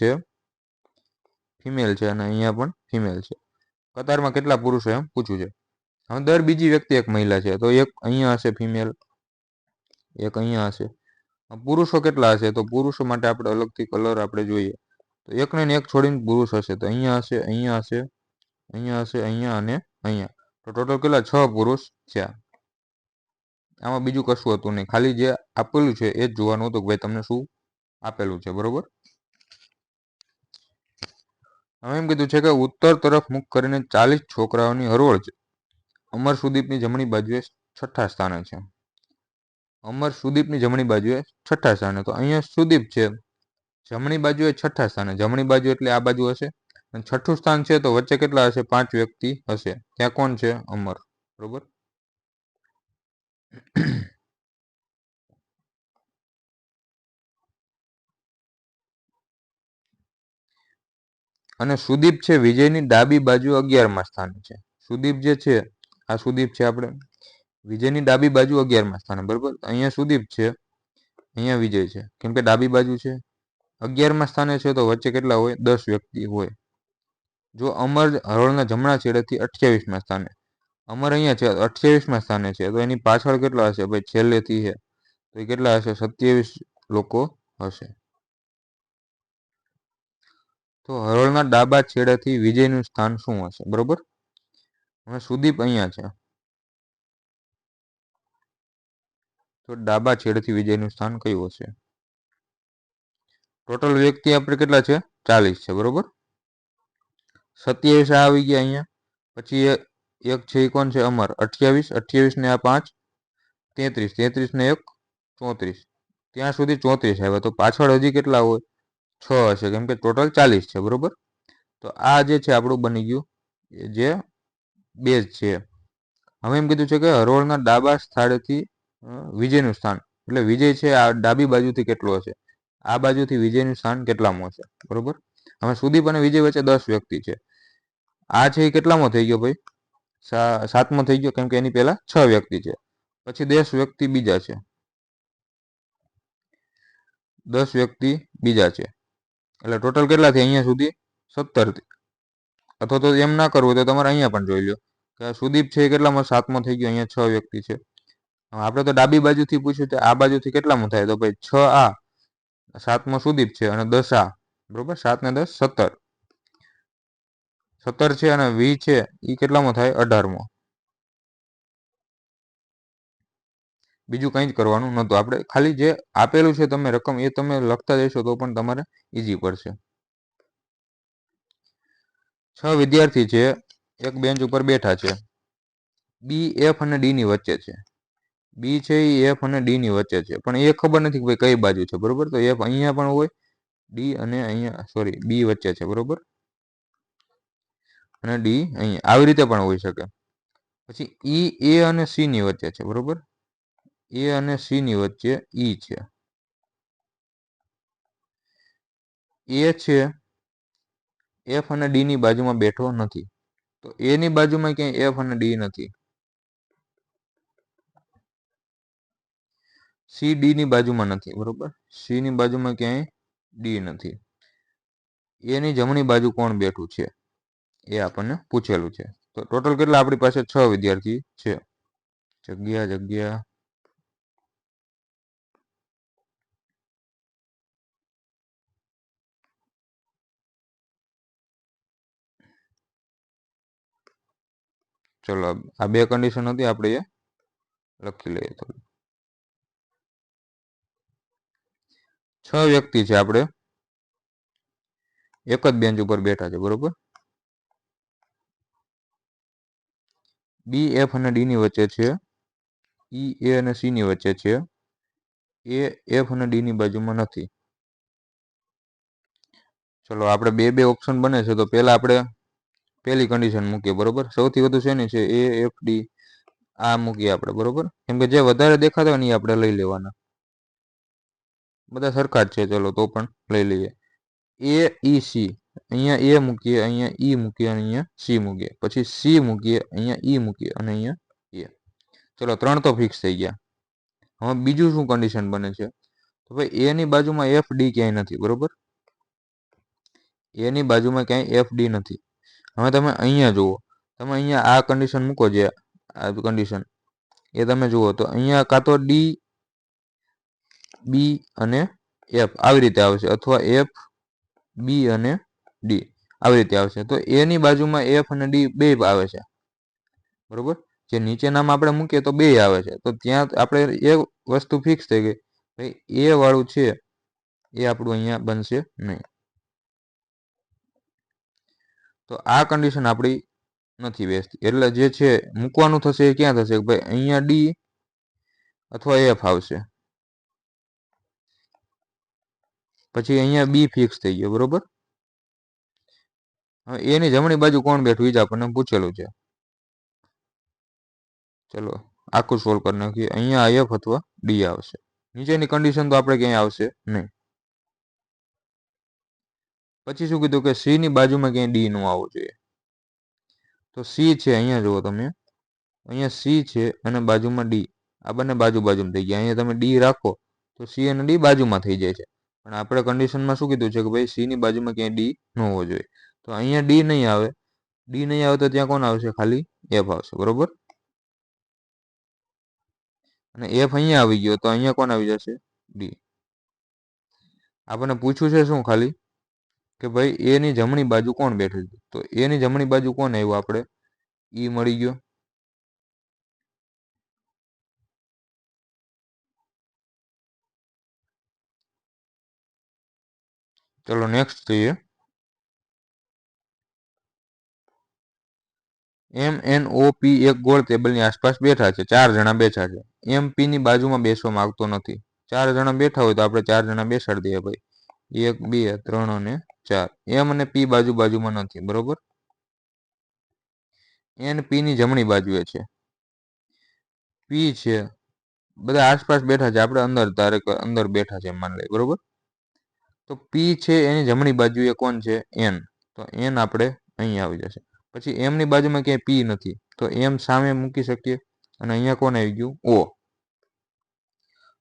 છે અને અહીંયા પણ ફિમેલ છે. કતારમાં કેટલા પુરુષો એમ પૂછ્યું છે. હવે દર બીજી વ્યક્તિ એક મહિલા છે, તો એક અહીંયા હશે ફિમેલ, એક અહીંયા હશે. પુરુષો કેટલા હશે? તો પુરુષો માટે આપણે અલગથી કલર આપણે જોઈએ. તો એકને એક છોડીને પુરુષ હશે, તો અહીંયા હશે, અહીંયા હશે, અહીંયા હશે, અહીંયા અને અહીંયા. તો ટોટલ કેટલા? 6 પુરુષ થયા. આમાં બીજું કશું હતું નહીં, ખાલી જે આપેલું છે એ જ જોવાનું હતું કે ભાઈ તમને શું આપેલું છે, બરોબર? હવે એમ કીધું છે કે ઉત્તર તરફ મુખ કરીને 40 છોકરાઓની હરોળ છે. અમર સુદીપની જમણી બાજુએ 6ઠ્ઠા સ્થાને છે. અમર સુદીપની જમણી બાજુએ 6ઠ્ઠા સ્થાને. તો અહીંયા સુદીપ છે જમણી બાજુએ 6ઠ્ઠા સ્થાને. જમણી બાજુ એટલે આ બાજુ હશે. અને 6ઠ્ઠું સ્થાન છે તો વચ્ચે કેટલા હશે? 5 વ્યક્તિ હશે. ત્યાં કોણ છે? અમર, બરોબર. અને સુદીપ છે વિજયની ડાબી બાજુ 11મા સ્થાને છે. સુદીપ જે છે, આ સુદીપ છે આપણે વિજયની ડાબી બાજુ 11મા સ્થાને, બરોબર. અહીંયા સુદીપ છે, અહીંયા વિજય છે, કેમ કે ડાબી બાજુ છે. 11મા સ્થાને છે તો વચ્ચે કેટલા હોય? 10 વ્યક્તિ હોય. જો અમર હરોળના જમણા છેડેથી 28મા સ્થાને, અમર અહીંયા છે 28મા સ્થાને છે, તો એની પાછળ કેટલા હશે? ભાઈ છેલ્લેથી છે તો એ કેટલા હશે? 27 લોકો હશે. તો હરોળના ડાબા છેડેથી વિજયનું સ્થાન શું હશે? બરોબર. હવે સુદીપ અહીંયા છે, તો ડાબા છેડેથી વિજયનું સ્થાન કયું હશે? ટોટલ વ્યક્તિ આપણે કેટલા છે? 40 છે, બરોબર. 27 આ આવી ગયા અહીંયા. પછી એક છે એ કોણ છે? અમર. 28, 28 ને આ 5, 33, 33 ને 1, 34. ત્યાં સુધી 34 આવ્યા. તો પાછળ હજી કેટલા હોય? 6 હશે, કેમ કે ટોટલ 40 છે, બરોબર. તો આ જે છે આપણું બની ગયું જે બેઝ છે. હવે એમ કીધું છે કે હરોળના ડાબા સ્થળેથી વિજયનું સ્થાન, એટલે વિજય છે આ ડાબી બાજુથી કેટલો હશે? આ બાજુથી વિજયનું સ્થાન કેટલામાં હશે? બરોબર. હવે સુદીપ અને વિજય વચ્ચે 10 વ્યક્તિ છે. આ છે એ કેટલામાં થઈ ગયો ભાઈ? 7મો થઈ ગયો, કેમ કે એની પહેલા 6 વ્યક્તિ છે. પછી 10 વ્યક્તિ બીજા છે, 10 વ્યક્તિ બીજા છે, એટલે ટોટલ કેટલા થયા અહીંયા સુધી? 17. અથવા તો એમ ના કરવું તો તમારે અહીંયા પણ જોઈ લો કે સુદીપ છે કેટલામાં? 7મો થઈ ગયો, અહીંયા 6 વ્યક્તિ છે. આપણે તો ડાબી બાજુથી પૂછ્યું તો આ બાજુથી કેટલામાં થાય? તો ભાઈ 6 આ, 7મો સુદીપ છે અને 10 આ, બરોબર. 7 ને 10 17, 17 છે અને 20 છે એ કેટલામાં થાય? 18મો. બીજું કંઈ જ કરવાનું નહોતું. આપણે ખાલી જે આપેલું છે તમે રકમ એ તમે લખતા જશો તો પણ તમારે ઈઝી પડશે. 6 વિદ્યાર્થી છે, એક બેન્ચ ઉપર બેઠા છે. બી એફ અને ડી ની વચ્ચે છે. બી છે એ એફ અને ડી ની વચ્ચે છે, પણ એ ખબર નથી કે ભાઈ કઈ બાજુ છે, બરોબર. તો એફ અહીંયા પણ હોય, ડી અને અહીંયા બી વચ્ચે છે, બરોબર. અને ડી અહીંયા આવી રીતે પણ હોઈ શકે. પછી ઈ એ અને સી ની વચ્ચે છે, બરોબર. એ અને સી ની વચ્ચે ઈ છે. એ છે એફ અને ડી ની બાજુમાં બેઠો નથી, તો એ ની બાજુમાં ક્યાંય એફ અને ડી નથી. સી ડી ની બાજુમાં નથી, બરોબર. સી ની બાજુમાં ક્યાંય ડી નથી. એની જમણી બાજુ કોણ બેઠું છે એ આપણને પૂછેલું છે. તો ટોટલ કેટલા આપણી પાસે? 6 વિદ્યાર્થી છે. જગ્યા ચલો આ બે કન્ડિશન હતી, આપણે એ લખી લઈએ. થોડું 6 વ્યક્તિ છે, આપણે એક જ બેન્ચ ઉપર બેઠા છે, બરોબર. બી, એફ અને ડી ની વચ્ચે છે, ઈ, એ અને સી ની વચ્ચે છે, એ, એફ અને ડી ની બાજુમાં નથી. ચલો આપણે બે ઓપ્શન બને છે, તો પહેલા આપણે પહેલી કન્ડિશન મૂકીએ, બરોબર. સૌથી વધુ શેની છે, એ, એફ, ડી, આ મૂકીએ આપણે, બરોબર. કેમ કે જે વધારે દેખાતા હોય ને એ આપણે લઈ લેવાના, બધા સરખા જ છે. ચલો તો પણ લઈ લઈએ. એ, ઈ, સી, અહીંયા એ મૂકીએ, અહીંયા ઈ મૂકીએ અને અહીંયા સી મૂકીએ, પછી સી મૂકીએ, અહીંયા ઈ મૂકીએ અને અહીંયા એ. ચલો 3 તો ફિક્સ થઈ ગયા. હવે બીજું શું કન્ડિશન બને છે, તો ભાઈ એ ની બાજુમાં એફ, ડી ક્યાંય નથી, બરોબર. એ ની બાજુમાં ક્યાંય એફ, ડી નથી. હવે તમે અહીંયા જુઓ, તમે અહીંયા આ કન્ડિશન મૂકો, જે આ કન્ડિશન એ તમે જુઓ તો અહીંયા કાં તો ડી, બી અને એફ આવી રીતે આવશે, અથવા એફ, બી અને ડી આવી રીતે આવશે. તો એ ની બાજુમાં એફ અને ડી બે આવે છે, બરોબર. જે નીચે નામ આપણે મૂકીએ તો બે આવે છે, તો ત્યાં આપણે એ વસ્તુ ફિક્સ થઈ ગઈ, ભાઈ એ વાળું છે એ આપણું અહીંયા બનશે નહીં. તો આ કન્ડિશન આપણી નથી બેસતી, એટલે જે છે મૂકવાનું થશે એ ક્યાં થશે, ભાઈ અહીંયા ડી અથવા એફ આવશે, પછી અહીંયા બી ફિક્સ થઈ ગયો, બરોબર. હવે એની જમણી બાજુ કોણ બેઠું એ જ આપણને પૂછેલું છે. ચલો આખું સોલ્વ કરી નાખીએ. અહીંયા એફ અથવા ડી આવશે. નીચેની કન્ડિશન તો આપણે ક્યાંય આવશે નહીં. પછી શું કીધું કે સી ની બાજુમાં ક્યાંય ડી નું આવવું જોઈએ. તો સી છે, અહીંયા જુઓ તમે, અહીંયા સી છે અને બાજુમાં ડી, આ બંને બાજુમાં થઈ ગયા. અહીંયા તમે ડી રાખો તો સી અને ડી બાજુમાં થઈ જાય છે, પણ આપણે કન્ડિશનમાં શું કીધું છે કે ભાઈ સી ની બાજુમાં ક્યાંય ડી ન હોવો જોઈએ. તો અહીંયા ડી નહીં આવે, ડી નહીં આવે તો ત્યાં કોણ આવશે, ખાલી એફ આવશે, બરોબર. અને એફ અહીંયા આવી ગયો તો અહીંયા કોણ આવી જશે, ડી. આપણને પૂછ્યું છે શું, ખાલી કે ભાઈ એની જમણી બાજુ કોણ બેઠું છે, તો એની જમણી બાજુ કોણ આવ્યું, આપણે ઈ મળી ગયો. ચલો નેક્સ્ટ જોઈએ. એમ, એન, ઓ, પી એક ગોળ ટેબલની આસપાસ બેઠા છે, 4 જણા બેઠા છે. એમ પી ની બાજુમાં બેસવા માંગતો નથી. 4 જણા બેઠા હોય તો આપણે 4 જણા બેસાડી દઈએ, ભાઈ 1, 2, 3 અને 4. એમ અને પી બાજુમાં નથી, બરોબર. એન પી ની જમણી બાજુએ છે, પી છે, બધા આસપાસ બેઠા છે, આપણે અંદર બેઠા છે માની લઈએ, બરોબર. તો પી છે એની જમણી બાજુએ કોણ છે, એન, તો એન આપણે અહીં આવી જશે. પછી એમ ની બાજુમાં ક્યાંય પી નથી, તો એમ સામે મૂકી શકીએ અને અહીંયા કોણ આવી ગયું, ઓ.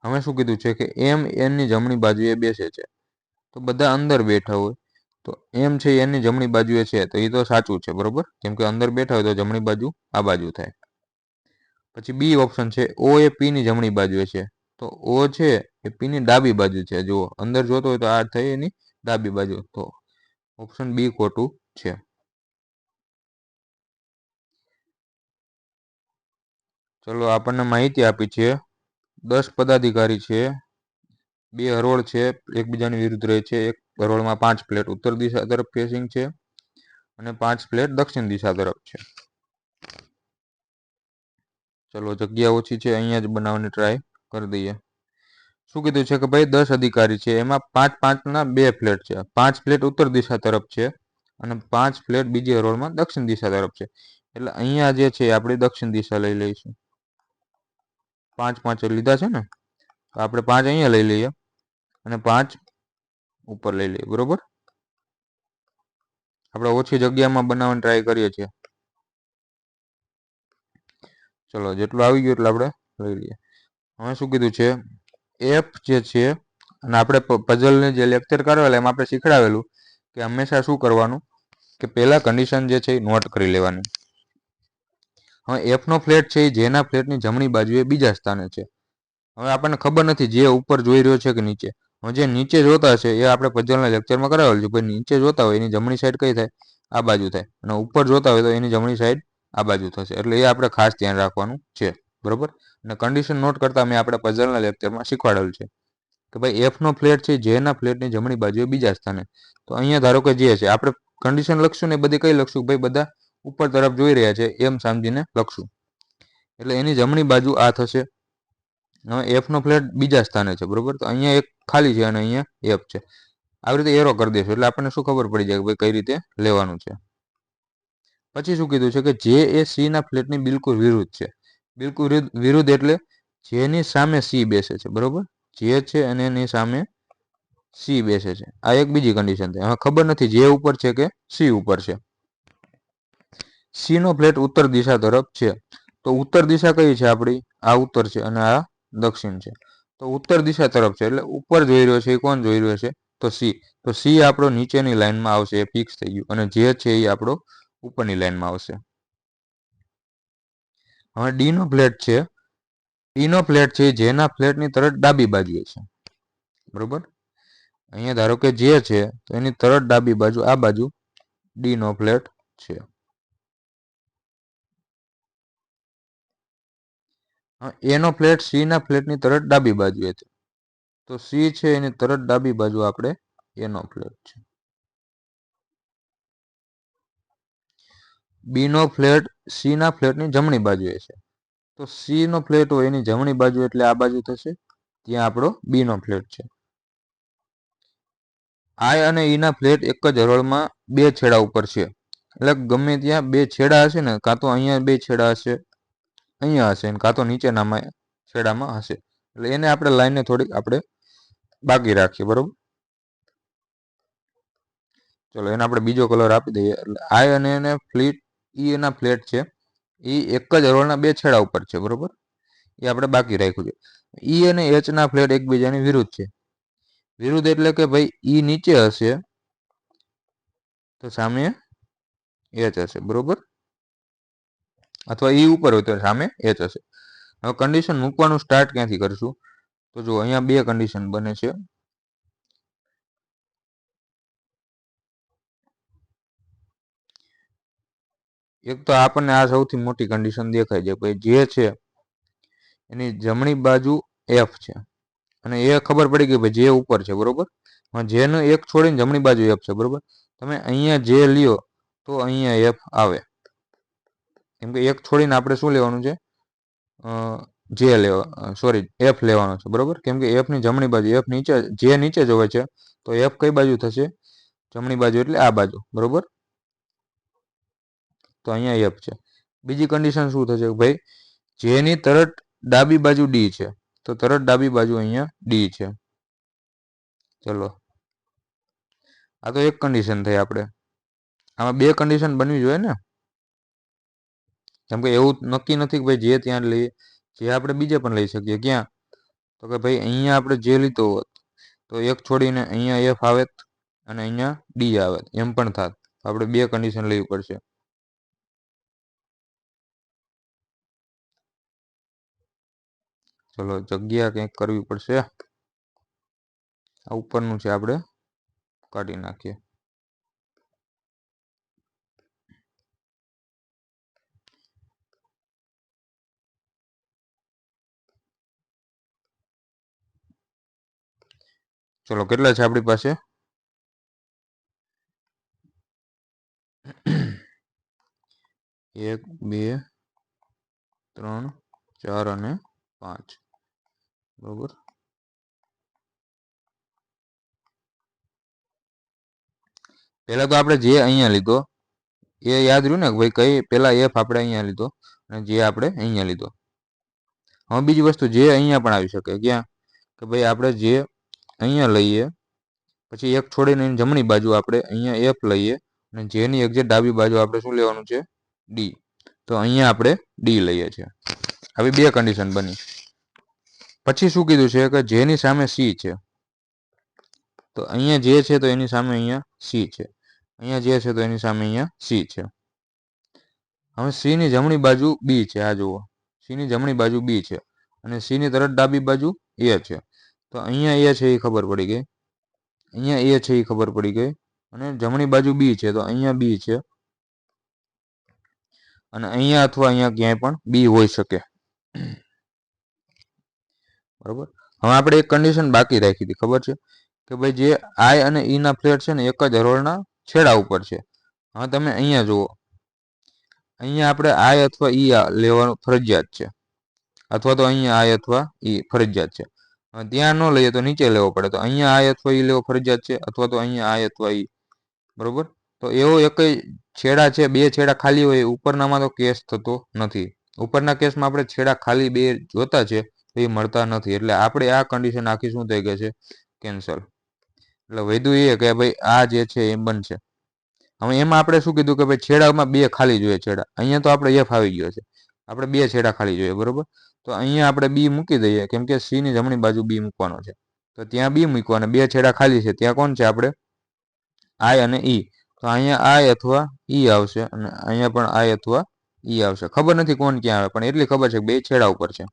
હવે શું કીધું છે કે એમ એન ની જમણી બાજુએ બેસે છે, તો બધા અંદર બેઠા હોય તો એમ છે એની જમણી બાજુએ છે, તો એ તો સાચું છે, બરોબર. કેમ કે અંદર બેઠા હોય તો જમણી બાજુ આ બાજુ થાય. પછી બી ઓપ્શન છે, ઓ એ પી ની જમણી બાજુએ છે, તો ઓ છે એ પી ની ડાબી બાજુ છે. જુઓ અંદર જોતો હોય તો આ થઈ એની ડાબી બાજુ, તો ઓપ્શન બી ખોટું છે. ચલો આપણને માહિતી આપી છે 10 પદાધિકારી છે, 2 હરોળ છે, એકબીજાની વિરુદ્ધ રહે છે. એક હરોળમાં 5 પ્લેટ ઉત્તર દિશા તરફ ફેસિંગ છે અને 5 પ્લેટ દક્ષિણ દિશા તરફ છે. ચલો જગ્યા ઓછી છે, અહીંયા જ બનાવવાની ટ્રાય કરી દઈએ. શું કીધું છે કે ભાઈ 10 અધિકારી છે, એમાં 5-5ના 2 ફ્લેટ છે. 5 ફ્લેટ ઉત્તર દિશા તરફ છે અને 5 ફ્લેટ બીજી હરોળમાં દક્ષિણ દિશા તરફ છે. એટલે અહીંયા જે છે આપણે દક્ષિણ દિશા લઈ લઈશું. 5 લીધા છે ને, તો આપણે 5 અહીંયા લઈ લઈએ અને 5 ઉપર લઈ લઈએ, બરોબર. આપણે ઓછી જગ્યામાં બનાવવાની ટ્રાય કરીએ છીએ. ચલો જેટલું આવી ગયું એટલે આપણે લઈ લઈએ. હવે શું કીધું છે, એફ જે છે, અને આપણે પઝલને જે લેક્ચર કરેલા એમાં આપણે શીખડાવેલું કે હંમેશા શું કરવાનું, કે પહેલા કન્ડિશન જે છે એ નોટ કરી લેવાની. હવે એફ નો ફ્લેટ છે એ જેના ફ્લેટની જમણી બાજુએ બીજા સ્થાને છે. હવે આપણને ખબર નથી જે ઉપર જોઈ રહ્યો છે કે નીચે. હવે જે નીચે જોતા છે એ આપણે પઝલના લેક્ચરમાં કરાવેલું છે, ભાઈ નીચે જોતા હોય એની જમણી સાઈડ કઈ થાય, આ બાજુ થાય, અને ઉપર જોતા હોય તો એની જમણી સાઈડ આ બાજુ થશે, એટલે એ આપણે ખાસ ધ્યાન રાખવાનું છે, બરોબર. અને કન્ડિશન નોટ કરતા મેં આપણે પઝલના લેક્ચરમાં શીખવાડેલું છે કે ભાઈ એફનો ફ્લેટ છે જેના ફ્લેટની જમણી બાજુએ બીજા સ્થાને. તો અહીંયા ધારો કે જે છે આપણે કન્ડિશન લખશું ને બધી કઈ લખશું, ભાઈ બધા ઉપર તરફ જોઈ રહ્યા છે એમ સમજીને લખશું. એટલે એની જમણી બાજુ આ થશે. હવે એફનો ફ્લેટ બીજા સ્થાને છે, બરોબર. તો અહીંયા એક ખાલી છે અને અહીંયા એફ છે. આવી રીતે એરો કરી દેશું એટલે આપણને શું ખબર પડી જાય કે ભાઈ કઈ રીતે લેવાનું છે. પછી શું કીધું છે કે જે એ સી ના ફ્લેટની બિલકુલ વિરુદ્ધ છે. બિલકુલ વિરુદ્ધ એટલે જેની સામે સી બેસે છે, બરોબર. જે છે અને એની સામે સી બેસે છે. આ એક બીજી કન્ડિશન છે. હવે ખબર નથી જે ઉપર છે કે સી ઉપર છે. સી નો ફ્લેટ ઉત્તર દિશા તરફ છે. તો ઉત્તર દિશા કઈ છે આપણી? આ ઉત્તર છે અને આ દક્ષિણ છે. તો ઉત્તર દિશા તરફ છે એટલે ઉપર જોઈ રહ્યો છે એ કોણ જોઈ રહ્યો છે? તો સી. તો સી આપણો નીચેની લાઈનમાં આવશે, એ ફિક્સ થઈ ગયું. અને જે છે એ આપણો ઉપરની લાઈનમાં આવશે. હવે ડી નો ફ્લેટ છે. ડી નો ફ્લેટ છે જેના ફ્લેટની તરત ડાબી બાજુએ છે, બરોબર. અહીંયા ધારો કે જે છે તો એની તરત ડાબી બાજુ આ બાજુ ડી નો ફ્લેટ છે. એનો ફ્લેટ સી ના ફ્લેટની તરત ડાબી બાજુએ છે. તો સી છે એની તરત ડાબી બાજુ આપણે એનો ફ્લેટ છે. બી નો ફ્લેટ સી ના ફ્લેટની જમણી બાજુએ છે. તો સી નો ફ્લેટ હોય એની જમણી બાજુ એટલે આ બાજુ થશે, ત્યાં આપણો બી નો ફ્લેટ છે. આઈ અને ઈ ના ફ્લેટ એક જ હરોળમાં બે છેડા ઉપર છે. એટલે ગમે ત્યાં બે છેડા હશે ને, કાં તો અહીંયા બે છેડા હશે, અહીંયા હશે, કાં તો નીચેનામાં છેડામાં હશે. એટલે એને આપણે લાઈનને થોડીક આપણે બાકી રાખીએ, બરોબર. ચલો એને આપણે બીજો કલર આપી દઈએ. એટલે આઈ અને એને ફ્લેટ ઈ એના ફ્લેટ છે, એ એક જ હરોળના બે છેડા ઉપર છે, બરોબર. એ આપણે બાકી રાખ્યું છે. ઈ અને એચ ના ફ્લેટ એકબીજાની વિરુદ્ધ છે. વિરુદ્ધ એટલે કે ભાઈ ઈ નીચે હશે તો સામે એચ હશે, બરોબર. અથવા ઈ ઉપર હોય તો સામે એચ હશે. હવે કન્ડિશન મૂકવાનું સ્ટાર્ટ ક્યાંથી કરશું? તો જો અહીંયા બે કન્ડિશન બને છે. એક તો આપણને આ સૌથી મોટી કન્ડિશન દેખાય છે, ભાઈ જે છે એની જમણી બાજુ એફ છે અને એ ખબર પડી ગઈ ભાઈ જે ઉપર છે, બરોબર. જેનું એક છોડીને જમણી બાજુ એફ છે, બરોબર. તમે અહીંયા જે લ્યો તો અહીંયા એફ આવે, કેમ કે એક છોડીને આપણે શું લેવાનું છે? જે લેવા સોરી એફ લેવાનો છે, બરોબર. કેમ કે એફ ની જમણી બાજુ એફ નીચે જે નીચે જોવે છે, તો એફ કઈ બાજુ થશે? જમણી બાજુ એટલે આ બાજુ, બરોબર. તો અહીંયા એફ છે. બીજી કન્ડિશન શું થશે? ભાઈ જેની તરત ડાબી બાજુ ડી છે, તો તરત ડાબી બાજુ અહીંયા ડી છે. ચલો આ તો એક કન્ડિશન થઈ. આપણે આમાં બે કન્ડિશન બનવી જોઈએ ને, કેમ કે એવું નક્કી નથી કે ભાઈ જે ત્યાં લઈએ, જે આપણે બીજે પણ લઈ શકીએ. ક્યાં? તો કે ભાઈ અહીંયા આપણે જે લીધો હોત તો એક છોડીને અહીંયા એફ આવે અને અહીંયા ડી આવે, એમ પણ થાત. આપણે બે કન્ડિશન લેવી પડશે. ચલો જગ્યા કંઈક કરવી પડશે. આ ઉપરનું છે આપણે કાઢી નાખીએ. ચલો કેટલા છે આપણી પાસે? 1 2 3 4 અને 5, બરોબર. પહેલા તો આપણે જે અહીંયા લીધો એ યાદ રહ્યું ને ભાઈ, કઈ પહેલા એફ આપણે અહીંયા લીધો અને જે આપણે અહીંયા લીધો. હવે બીજી વસ્તુ જે અહીંયા પણ આવી શકે. ક્યાં? કે ભાઈ આપણે જે અહીંયા લઈએ પછી એક છોડીને જમણી બાજુ આપણે અહીંયા એફ લઈએ અને જેની એક્ઝેક્ટ ડાબી બાજુ આપણે શું લેવાનું છે? ડી. તો અહીંયા આપણે ડી લઈએ છીએ. આવી બે કન્ડિશન બની. પછી શું કીધું છે કે જેની સામે સી છે, તો અહીંયા જે છે તો એની સામે અહીંયા સી છે, અહીંયા જે છે તો એની સામે અહીંયા સી છે. હવે સી ની જમણી બાજુ બી છે. આ જુઓ, સી ની જમણી બાજુ બી છે અને સી ની તરત ડાબી બાજુ એ છે. તો અહીંયા એ છે એ ખબર પડી ગઈ, અહીંયા એ છે એ ખબર પડી ગઈ અને જમણી બાજુ બી છે તો અહીંયા બી છે. અને અહીંયા અથવા અહીંયા ક્યાંય પણ બી હોઈ શકે, બરોબર. હવે આપણે એક કન્ડિશન બાકી રાખી હતી, ખબર છે કે ભાઈ જે આઈ અને ઈ ના ફ્લેટ છે ને એક જ હરોળના છેડા ઉપર છે. હવે તમે અહીંયા જુઓ, અહીંયા આપણે આઈ અથવા ઈ લેવાનું ફરજિયાત છે, અથવા તો અહીંયા આઈ અથવા ઈ ફરજિયાત છે. ત્યાં ન લઈએ તો નીચે લેવો પડે, તો અહીંયા આઈ અથવા ઈ લેવો ફરજિયાત છે, અથવા તો અહીંયા આઈ અથવા ઈ, બરોબર. તો એવો એક છેડા છે, બે છેડા ખાલી હોય, ઉપરનામાં તો કેસ થતો નથી. ઉપરના કેસમાં આપણે છેડા ખાલી બે જોતા છે, તો એ મળતા નથી, એટલે આપણે આ કન્ડિશન આખી શું થઈ ગઈ છે, કેન્સલ. એટલે વધુ એ કે ભાઈ આ જે છે એ બનશે. હવે એમાં આપણે શું કીધું કે ભાઈ છેડામાં બે ખાલી જોઈએ છેડા, અહીંયા તો આપણે એફ આવી ગયો છે, આપણે બે છેડા ખાલી જોઈએ, બરોબર. તો અહીંયા આપણે બી મૂકી દઈએ, કેમ કે સી ની જમણી બાજુ બી મૂકવાનો છે, તો ત્યાં બી મૂકવાના, બે છેડા ખાલી છે, ત્યાં કોણ છે આપણે આઈ અને ઈ. તો અહીંયા આઈ અથવા ઈ આવશે, અને અહીંયા પણ આઈ અથવા ઈ આવશે. ખબર નથી કોણ ક્યાં આવે, પણ એટલી ખબર છે કે બે છેડા ઉપર છે.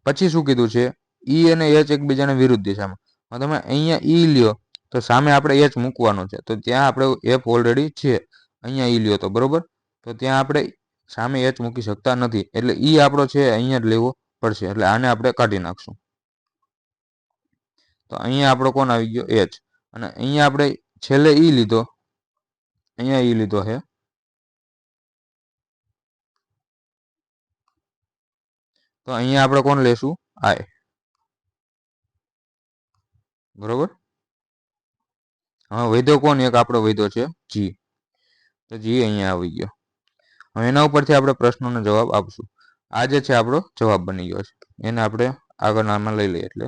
પછી શું કીધું છે, ઈ અને એચ એકબીજાને વિરુદ્ધ દિશામાં. તમે અહીંયા ઈ લ્યો તો સામે આપણે એચ મૂકવાનો છે, તો ત્યાં આપણે એફ ઓલરેડી છે, અહીંયા ઈ લ્યો તો બરોબર, તો ત્યાં આપણે સામે એચ મૂકી શકતા નથી, એટલે ઈ આપણો છે અહીંયા જ લેવો પડશે, એટલે આને આપણે કાઢી નાખશું. તો અહીંયા આપણો કોણ આવી ગયો, એચ, અને અહીંયા આપણે છેલ્લે ઈ લીધો, અહીંયા ઈ લીધો છે, તો અહીંયા આપણે કોણ લેશું, આઈ, બરોબર. હા, વૈધો કોણ, એક આપણો વૈધો છે જી, તો જી અહીંયા આવી ગયો. હવે એના ઉપરથી આપણે પ્રશ્નોનો જવાબ આપશું. આ જે છે આપણો જવાબ બની ગયો છે, એને આપણે આગળનામાં લઈ લઈએ. એટલે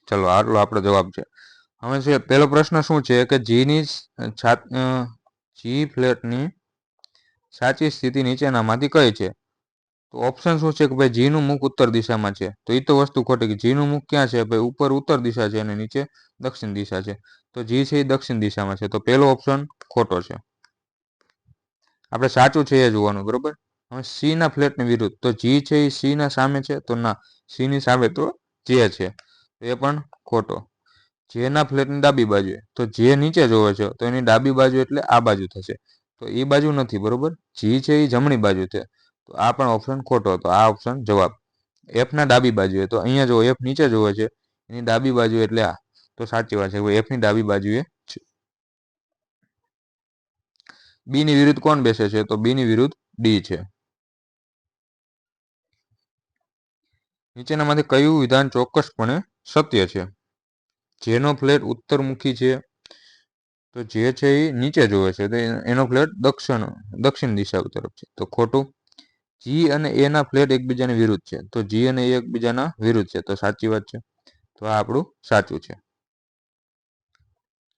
ચલો આટલો આપણો જવાબ છે. હવે છે પહેલો પ્રશ્ન શું છે કે જી ફ્લેટની સાચી સ્થિતિ નીચેનામાંથી કઈ છે? તો ઓપ્શન શું છે કે ભાઈ જી નું મુખ ઉત્તર દિશામાં છે, તો એ તો વસ્તુ ખોટી, કે જી નું મુખ ક્યાં છે, ભાઈ ઉપર ઉત્તર દિશા છે અને નીચે દક્ષિણ દિશા છે, તો જી છે એ દક્ષિણ દિશામાં છે, તો પહેલો ઓપ્શન ખોટો છે. આપણે સાચું છે એ જોવાનું, બરોબર. હવે સી ના ફ્લેટની વિરુદ્ધ, તો જી છે એ સી ના સામે છે, તો ના, સી ની સામે તો જે છે, એ પણ ખોટો. જે ના ફ્લેટની ડાબી બાજુ, તો જે નીચે જોવે છે, તો એની ડાબી બાજુ એટલે આ બાજુ થશે, તો એ બાજુ નથી, બરોબર. જી છે એ જમણી બાજુ છે, તો આ પણ ઓપ્શન ખોટો હતો. આ ઓપ્શન જવાબ એફ ના ડાબી બાજુએ, તો અહીંયા જો એફ નીચે જોવે છે, એની ડાબી બાજુ એટલે આ, તો સાચી વાત છે, એફ ની ડાબી બાજુએ છે. બી ની વિરુદ્ધ કોણ બેસે છે, તો બી ની વિરુદ્ધ ડી છે. નીચેનામાંથી કયું વિધાન ચોક્કસપણે સત્ય છે? જેનો ફ્લેટ ઉત્તરમુખી છે, તો જે છે એ નીચે જોવે છે, તો એનો ફ્લેટ દક્ષિણ દિશા તરફ છે, તો ખોટું. જી અને એ ના ફ્લેટ એકબીજાની વિરુદ્ધ છે, તો જી અને એ એકબીજાના વિરુદ્ધ છે, તો સાચી વાત છે, તો આ આપણું સાચું છે.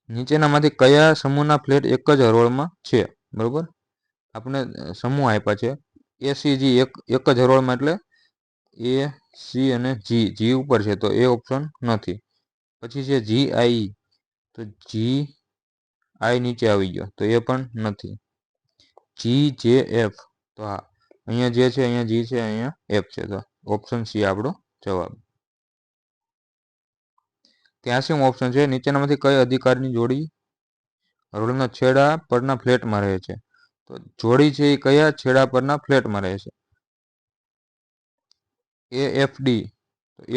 નીચેનામાંથી કયા સમૂહના ફ્લેટ એક જ હરોળમાં છે, બરોબર. આપણે સમૂહ આપ્યા છે એસીજી, એક જ હરોળમાં, એટલે એ સી અને જી ઉપર છે, તો એ ઓપ્શન નથી. પછી છે જી આઈ, તો જી આઈ નીચે આવી ગયો, તો એ પણ નથી. જી જે એફ, તો હા, અહીંયા જે છે, અહીંયા જી છે, અહીંયા એફ છે, તો ઓપ્શન સી આપણો જવાબ. 83મો ઓપ્શન છે, નીચેનામાંથી કઈ અધિકારની જોડી હરોળના છેડા પરના ફ્લેટમાં રહે છે? તો જોડી છે એ કયા છેડા પરના ફ્લેટમાં રહે છે? એ એફ ડી,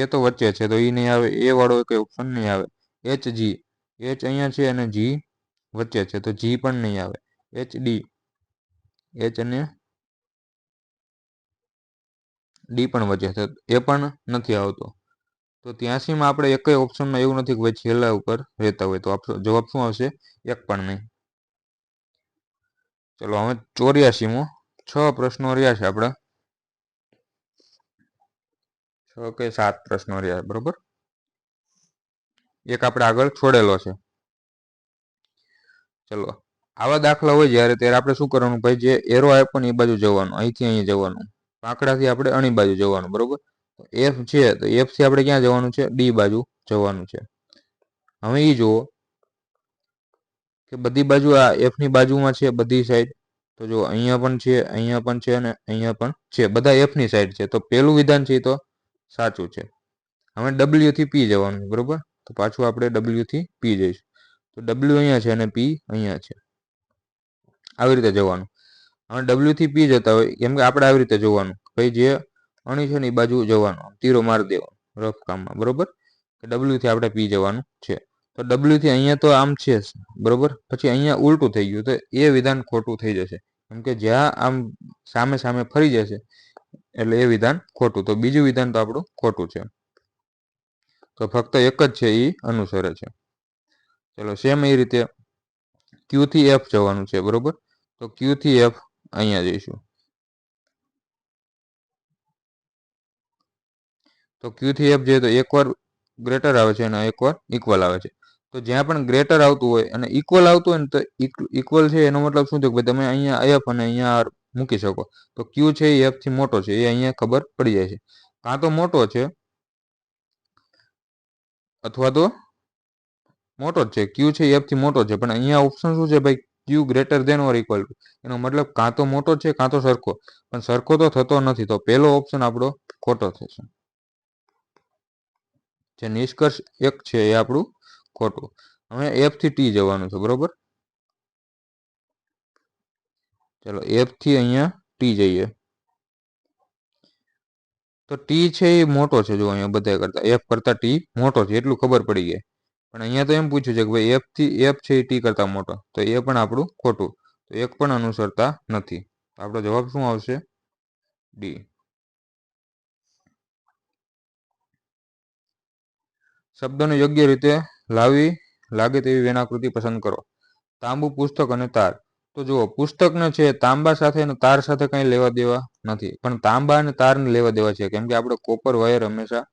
એ તો વચ્ચે છે, તો એ નહીં આવે, એ વાળો કઈ ઓપ્શન નહીં આવે. એચ જી, એચ અહીંયા છે અને જી વચ્ચે છે, તો જી પણ નહીં આવે. એચ ડી, એચ અને ડી પણ વચ્ચે છે, એ પણ નથી આવતો. તો 83માં આપણે એક ઓપ્શનમાં એવું નથી કે ભાઈ છેલ્લા ઉપર રહેતા હોય, તો જવાબ શું આવશે? એક પણ નહીં. ચલો હવે 84મો, 6 પ્રશ્નો રહ્યા છે આપણા, 6 કે 7 પ્રશ્નો રહ્યા, બરોબર. એક આપણે આગળ છોડેલો છે. ચલો, આવા દાખલા હોય ત્યારે આપણે શું કરવાનું, ભાઈ જે એરો આપ્યો ને એ બાજુ જવાનું, અહીંથી અહીં જવાનું, આંકડાથી આપણે અણી બાજુ જવાનું, બરોબર. એફ છે, તો એફ થી આપણે ક્યાં જવાનું છે? ડી બાજુ જવાનું છે. હવે એ જુઓ, કે બધી બાજુ આ એફ ની બાજુમાં છે બધી સાઈડ, તો જો અહીંયા પણ છે, અહીંયા પણ છે અને અહીંયા પણ છે, બધા એફ ની સાઈડ છે. તો પેલું વિધાન છે તો સાચું છે. હવે ડબલ્યુ થી પી જવાનું, બરોબર. તો પાછું આપણે ડબલ્યુ થી પી જઈશું. તો ડબલ્યુ અહીંયા છે અને પી અહીંયા છે, આવી રીતે જવાનું. હવે ડબલ્યુ થી પી જતા હોય, કેમ કે આપણે આવી રીતે જોવાનું, ભાઈ જે અણી છે ને એ બાજુ જવાનું, તીરો મારી દેવાનો રફ કામમાં, બરોબર. કે ડબલ્યુ થી આપણે પી જવાનું છે. તો ડબલ્યુ થી અહીંયા તો આમ છે, બરોબર. પછી અહીંયા ઉલટું થઈ ગયું, તો એ વિધાન ખોટું થઈ જશે, કેમ કે જ્યાં આમ સામે સામે ફરી જશે એટલે એ વિધાન ખોટું. તો બીજું વિધાન તો આપણું ખોટું છે. તો ફક્ત એક જ છે એ અનુસરે છે. ચલો સેમ એ રીતે ક્યુ થી એફ જવાનું છે, બરોબર. તો ક્યુ થી એફ અહીંયા જઈશું. તો ક્યુ થી એફ જઈએ તો એકવાર ગ્રેટર આવે છે અને એકવાર ઇક્વલ આવે છે. તો જ્યાં પણ ગ્રેટર આવતું હોય અને ઇક્વલ આવતું હોય ને, તો ઇક્વલ છે એનો મતલબ શું થયો કે તમે અહીંયા એફ અને અહીંયા આર મૂકી શકો. તો ક્યુ છે એ એફ થી મોટો છે, એ અહીંયા ખબર પડી જાય છે. કાં તો મોટો છે અથવા તો મોટો જ છે. ક્યુ છે એફ થી મોટો છે, પણ અહીંયા ઓપ્શન શું છે ભાઈ, Q greater than or equal to. એનો મતલબ કાં તો મોટો છે કાં તો સરખો, પણ સરખો તો થતો નથી. તો પહેલો ઓપ્શન આપણો ખોટો થશે. જે નિષ્કર્ષ એક છે એ આપણું ખોટું. હવે એફ થી ટી જવાનું છે, બરોબર. ચલો એફ થી અહીંયા ટી જઈએ. તો ટી છે એ મોટો છે, જો અહીંયા બધા કરતા એફ કરતા ટી મોટો છે એટલું ખબર પડી ગઈ. પણ અહીંયા તો એમ પૂછ્યું છે કે ભાઈ એફ થી એફ છે એ ટી કરતા મોટો, તો એ પણ આપણું ખોટું. તો એક પણ અનુસરતા નથી. આપણો જવાબ શું આવશે? ડી. શબ્દને યોગ્ય રીતે લાગે તેવી વેણાકૃતિ પસંદ કરો. તાંબુ, પુસ્તક અને તાર. તો જુઓ, પુસ્તકને છે તાંબા સાથે અને તાર સાથે કંઈ લેવા દેવા નથી, પણ તાંબા અને તારને લેવા દેવા છે, કેમ કે આપણે કોપર વાયર હંમેશા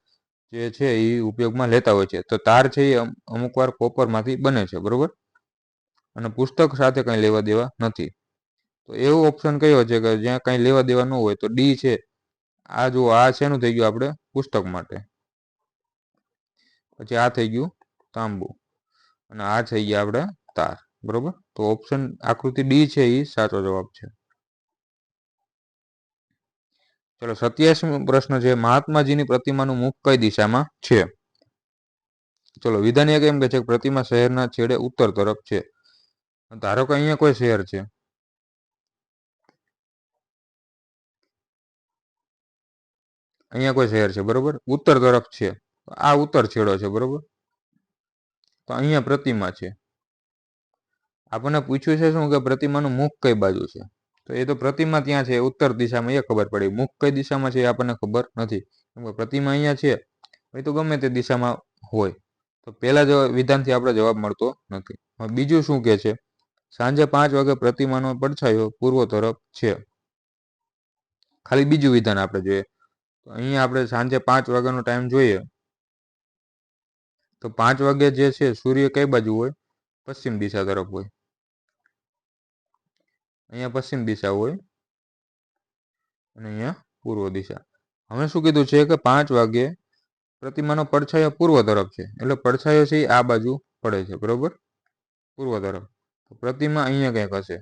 જે છે એ ઉપયોગમાં લેતા હોય છે. તો તાર છે એ અમુક વાર કોપરમાંથી બને છે, બરોબર. અને પુસ્તક સાથે કંઈ લેવા દેવા નથી. તો એવું ઓપ્શન કયો છે કે જ્યાં કંઈ લેવા દેવા ન હોય? તો ડી છે. આ જુઓ, આ શેનું થઈ ગયું આપણે? પુસ્તક માટે. પછી આ થઈ ગયું તાંબુ અને આ થઈ ગયા આપણે તાર, બરોબર. તો ઓપ્શન આકૃતિ ડી છે એ સાચો જવાબ છે. ચલો 87મો પ્રશ્ન છે, મહાત્માજીની પ્રતિમાનું મુખ કઈ દિશામાં છે? ચલો વિધાન એક એમ કે છે કે પ્રતિમા શહેરના છેડે ઉત્તર તરફ છે. ધારો કે અહીંયા કોઈ શહેર છે, અહીંયા કોઈ શહેર છે, બરોબર. ઉત્તર તરફ છે, આ ઉત્તર છેડો છે, બરોબર. તો અહીંયા પ્રતિમા છે. આપણને પૂછ્યું છે શું કે પ્રતિમાનું મુખ કઈ બાજુ છે? તો એ તો પ્રતિમા ત્યાં છે ઉત્તર દિશામાં, એ ખબર પડી. મુખ કઈ દિશામાં છે એ આપણને ખબર નથી, કેમ કે પ્રતિમા અહીંયા છે, એ તો ગમે તે દિશામાં હોય. તો પહેલા વિધાનથી આપણે જવાબ મળતો નથી. બીજું શું કે છે? સાંજે 5 વાગે પ્રતિમાનો પડછાયો પૂર્વ તરફ છે. ખાલી બીજું વિધાન આપણે જોઈએ. તો અહીંયા આપણે સાંજે 5 વાગ્યાનો ટાઈમ જોઈએ, તો 5 વાગે જે છે સૂર્ય કઈ બાજુ હોય? પશ્ચિમ દિશા તરફ હોય. અહીંયા પશ્ચિમ દિશા હોય અને અહીંયા પૂર્વ દિશા. હવે શું કીધું છે કે 5 વાગે પ્રતિમાનો પડછાયો પૂર્વ તરફ છે, એટલે પડછાયો છે આ બાજુ પડે છે, બરોબર, પૂર્વ તરફ. તો પ્રતિમા અહીંયા કંઈક હશે,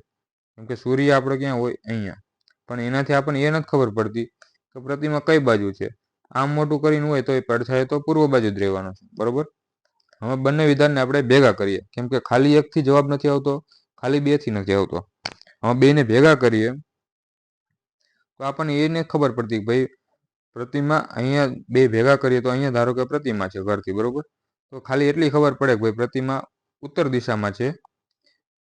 કેમ કે સૂર્ય આપણે ક્યાં હોય? અહીંયા. પણ એનાથી આપણને એ નથી ખબર પડતી કે પ્રતિમા કઈ બાજુ છે. આમ મોટું કરીને હોય તો એ પડછાયો તો પૂર્વ બાજુ જ રહેવાનો છે, બરોબર. હવે બંને વિધાનને આપણે ભેગા કરીએ, કેમ કે ખાલી એકથી જવાબ નથી આવતો, ખાલી બેથી નથી આવતો. હવે બેને ભેગા કરીએ તો આપણને એને ખબર પડતી કે ભાઈ પ્રતિમા અહીંયા બે ભેગા કરીએ તો અહીંયા ધારો કે પ્રતિમા છે ઘરથી, બરોબર. તો ખાલી એટલી ખબર પડે કે ભાઈ પ્રતિમા ઉત્તર દિશામાં છે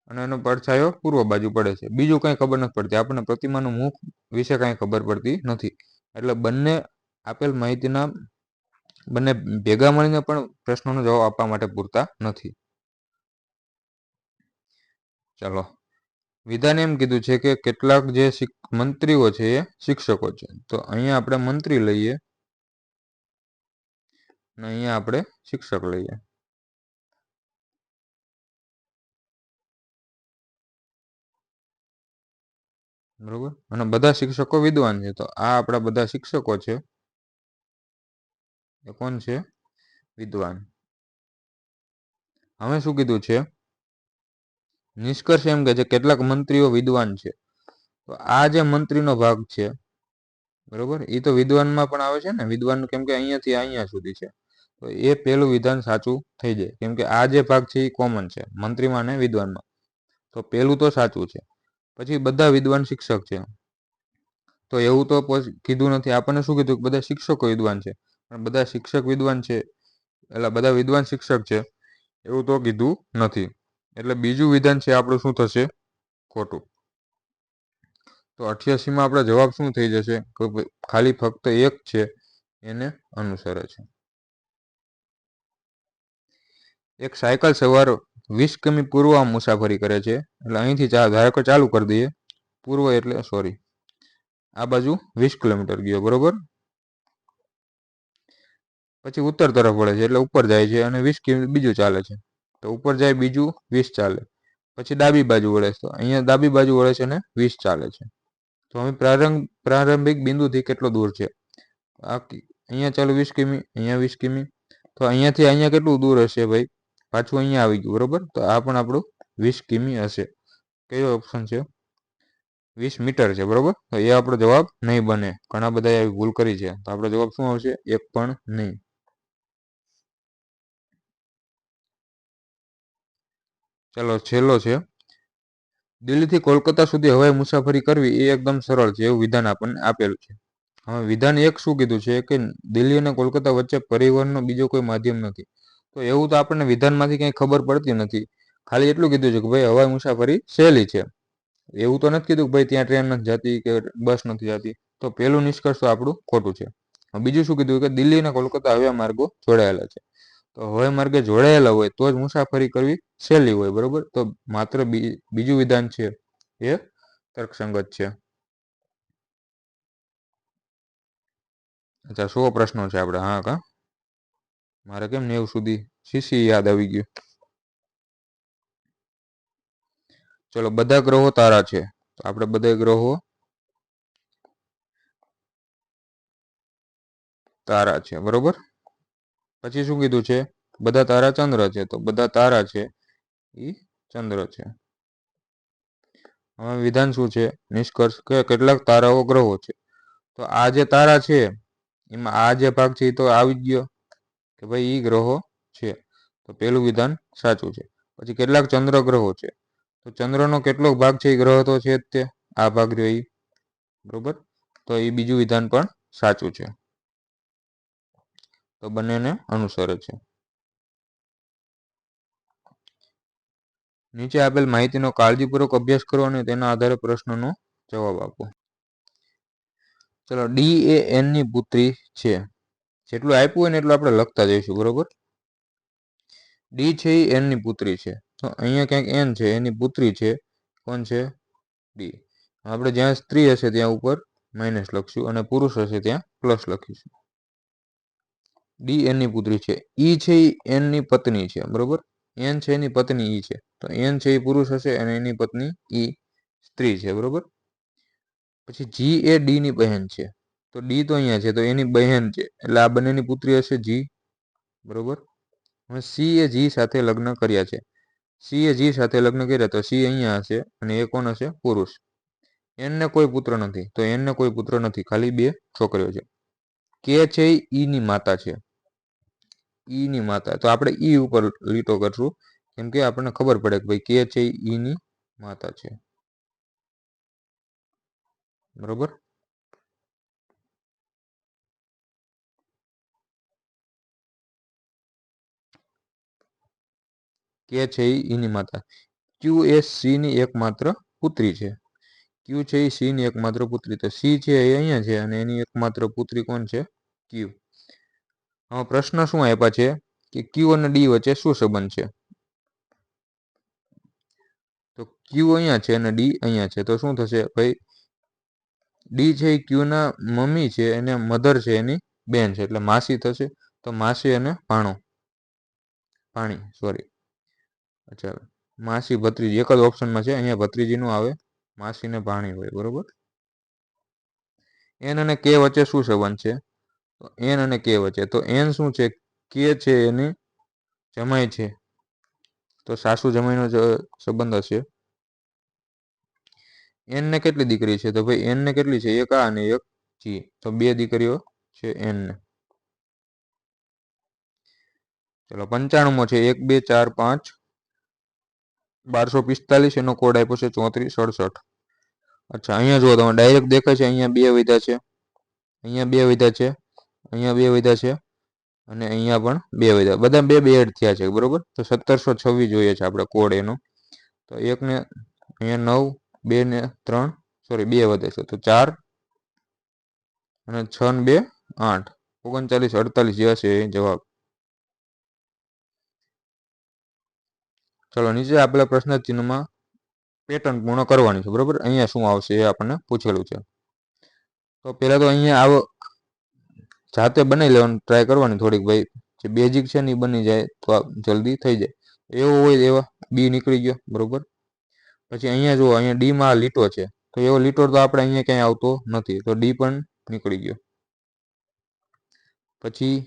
અને એનો પડછાયો પૂર્વ બાજુ પડે છે. બીજું કંઈ ખબર નથી પડતી. આપણને પ્રતિમાનું મુખ વિશે કાંઈ ખબર પડતી નથી. એટલે બંને આપેલ માહિતીના બંને ભેગા મળીને પણ પ્રશ્નોનો જવાબ આપવા માટે પૂરતા નથી. ચાલો, વિધાન એમ કીધું છે કે કેટલાક જે મંત્રીઓ છે એ શિક્ષકો છે. તો અહીંયા આપણે મંત્રી લઈએ અને અહીંયા આપણે શિક્ષક લઈએ, બરોબર. અને બધા શિક્ષકો વિદ્વાન છે. તો આ આપણા બધા શિક્ષકો છે, એ કોણ છે? વિદ્વાન. હવે શું કીધું છે? નિષ્કર્ષ એમ કે છે કેટલાક મંત્રીઓ વિદ્વાન છે. તો આ જે મંત્રીનો ભાગ છે બરોબર, એ તો વિદ્વાનમાં પણ આવે છે ને, વિદ્વાન કેમ કે અહીંયાથી અહીંયા સુધી છે. તો એ પેલું વિધાન સાચું થઈ જાય, કેમ કે આ જે ભાગ છે એ કોમન છે મંત્રીમાં અને વિદ્વાનમાં. તો પેલું તો સાચું છે. પછી બધા વિદ્વાન શિક્ષક છે. તો એવું તો કીધું નથી. આપણને શું કીધું કે બધા શિક્ષકો વિદ્વાન છે, પણ બધા શિક્ષક વિદ્વાન છે એટલે બધા વિદ્વાન શિક્ષક છે એવું તો કીધું નથી. એટલે બીજું વિધાન છે આપણું શું થશે? ખોટું. તો 88માં આપણો જવાબ શું થઈ જશે? ખાલી ફક્ત એક છે એને અનુસરે છે. એક સાયકલ સવાર 20 કિમી પૂર્વ મુસાફરી કરે છે. એટલે અહીંથી ધારો કે ચાલુ કરી દઈએ. પૂર્વ એટલે સોરી, આ બાજુ 20 કિલોમીટર ગયો બરોબર. પછી ઉત્તર તરફ વળે છે એટલે ઉપર જાય છે અને 20 કિમી બીજું ચાલે છે. તો ઉપર જાય બીજું 20 ચાલે. પછી ડાબી બાજુ વળે છે, તો અહીંયા ડાબી બાજુ વળે છે અને 20 ચાલે છે. તો હવે પ્રારંભિક બિંદુથી કેટલો દૂર છે? અહીંયા ચાલો 20 કિમી, અહીંયા 20 કિમી. તો અહીંયાથી અહીંયા કેટલું દૂર હશે ભાઈ? પાછું અહીંયા આવી ગયું બરોબર. તો આ પણ આપણું 20 કિમી હશે. કયો ઓપ્શન છે? 20 મીટર છે બરોબર. તો એ આપણો જવાબ નહીં બને. ઘણા બધા એવી ભૂલ કરી છે. તો આપણો જવાબ શું આવશે? એક પણ નહીં. ચલો છેલ્લો છે. દિલ્હીથી કોલકાતા સુધી હવાઈ મુસાફરી કરવી એ એકદમ સરળ છે એવું વિધાન આપણને આપેલું છે. હવે વિધાન એક શું કીધું છે કે દિલ્હી અને કોલકાતા વચ્ચે પરિવહનનો બીજો કોઈ માધ્યમ નથી. તો એવું તો આપણને વિધાનમાંથી કંઈ ખબર પડતી નથી. ખાલી એટલું કીધું છે કે ભાઈ હવાઈ મુસાફરી સહેલી છે. એવું તો નથી કીધું કે ભાઈ ત્યાં ટ્રેન નથી જતી કે બસ નથી જતી. તો પેલું નિષ્કર્ષ તો આપણું ખોટું છે. બીજું શું કીધું કે દિલ્હી અને કોલકાતા હવાઈ માર્ગો જોડાયેલા છે. તો હવાઈ માર્ગે જોડાયેલા હોય તો જ મુસાફરી કરવી સહેલી હોય બરોબર. તો માત્ર બીજું વિધાન છે એ તર્કસંગત છે. અચ્છા 100 પ્રશ્નો છે આપણે. હા કા મારે કેમ 90 સુધી સીસી યાદ આવી ગયું. ચલો બધા ગ્રહો તારા છે. તો આપણે બધા ગ્રહો તારા છે બરોબર. પછી શું કીધું છે? બધા તારા ચંદ્ર છે. તો બધા તારા છે એ ચંદ્ર છે. હવે વિધાન શું છે? નિષ્કર્ષ કે કેટલાક તારાઓ ગ્રહો છે. તો આ જે તારા છે એમાં આ જે ભાગ છે એ તો આવી જ ગયો કે ભાઈ એ ગ્રહો છે. તો પેલું વિધાન સાચું છે. પછી કેટલાક ચંદ્ર ગ્રહો છે. તો ચંદ્રનો કેટલો ભાગ છે એ ગ્રહ તો છે જ તે, આ ભાગ રહ્યો એ બરોબર. તો એ બીજું વિધાન પણ સાચું છે. તો બંનેને અનુસરે છે. નીચે આપેલ માહિતીનો કાળજીપૂર્વક અભ્યાસ કરો અને તેના આધારે પ્રશ્નનો જવાબ આપો. ચલો ડી એ એન ની પુત્રી છે. જેટલું આપ્યું હોય ને એટલું આપણે લખતા જઈશું બરોબર. ડી છે એ એન ની પુત્રી છે. તો અહીંયા ક્યાંક એન છે, એની પુત્રી છે. કોણ છે? ડી. આપણે જ્યાં સ્ત્રી હશે ત્યાં ઉપર માઇનસ લખશું અને પુરુષ હશે ત્યાં પ્લસ લખીશું. ડી એન ની પુત્રી છે. ઈ છે એ એન ની પત્ની છે બરોબર. એન છે એની પત્ની ઈ છે. તો એન છે એ પુરુષ હશે અને એની પત્ની ઈ સ્ત્રી છે બરોબર. પછી જી એ ડી ની બહેન છે. તો ડી તો અહીંયા છે, તો એની બહેન છે એટલે આ બંનેની પુત્રી હશે જી બરોબર. હવે સી એ જી સાથે લગ્ન કર્યા છે. સી એ જી સાથે લગ્ન કર્યા તો સી અહીંયા હશે અને એ કોણ હશે? પુરુષ. એનને કોઈ પુત્ર નથી. તો એનને કોઈ પુત્ર નથી, ખાલી બે છોકરીઓ છે. કે છે ઈ ની માતા છે. ઈ ની માતા, તો આપણે ઈ ઉપર લીટો કરશું કેમ કે આપણને ખબર પડે કે ભાઈ કે છે ઈ ની માતા છે બરોબર. કે છે ઈની માતા. ક્યુ એ સી ની એકમાત્ર પુત્રી છે. ક્યુ છે એ સી ની એકમાત્ર પુત્રી. તો સી છે એ અહીંયા છે અને એની એકમાત્ર પુત્રી કોણ છે? ક્યુ. હવે પ્રશ્ન શું આપ્યા છે કે ક્યુ અને ડી વચ્ચે શું સંબંધ છે? તો ક્યુ અહીંયા છે અને ડી અહીંયા છે. તો શું થશે ભાઈ? ડી છે એ ક્યુના મમ્મી છે અને મધર છે એની બેન છે એટલે માસી થશે. તો માસી અને ભાણી સોરી. અચ્છા માસી ભત્રીજી એક જ ઓપ્શનમાં છે. અહીંયા ભત્રીજી નું આવે, માસી ને ભાણી હોય બરોબર. એન અને કે વચ્ચે શું સંબંધ છે? તો એન અને કે વચ્ચે, તો એન શું છે? કે છે એની જમાઈ છે તો સાસુ જમાઈનો સંબંધ હશે. એન ને કેટલી દીકરી છે? તો ભાઈ એન ને કેટલી છે? એક આ અને એક જી. તો બે દીકરીઓ છે એન ને. ચલો 95મો છે 1 2 4 5 1245, એનો કોડ આપ્યો છે 3467. અચ્છા, અહીંયા જુઓ તમે ડાયરેક્ટ દેખાય છે, અહીંયા બે વિધા છે, અહીંયા બે વિધા છે, અહીંયા બે વિધા છે, અને અહીંયા પણ બે વિધા, બધા બે બે એડ થયા છે, બરોબર. તો 1726 જોઈએ છે આપણે કોડ એનો. તો એક ને અહીંયા 9, 2 ને 3, સોરી 2 વધે છે, તો 4 અને 6 ને 2 8, 39 48 જે હશે એ જવાબ. ચલો નીચે આપેલા પ્રશ્ન ચિહ્નમાં પેટર્ન પૂર્ણ કરવાની છે, બરોબર. અહીંયા શું આવશે એ આપણને પૂછેલું છે. તો પહેલા તો અહીંયા આવો જાતે બનાવી લેવાનું ટ્રાય કરવાની થોડીક, ભાઈ જે બેઝિક છે ને એ બની જાય તો જલ્દી થઈ જાય. એવો હોય એવા બી નીકળી ગયો, બરોબર. પછી અહીંયા જુઓ, અહીંયા ડીમાં લીટો છે, તો એવો લીટો તો આપણે અહીંયા ક્યાંય આવતો નથી, તો ડી પણ નીકળી ગયો. પછી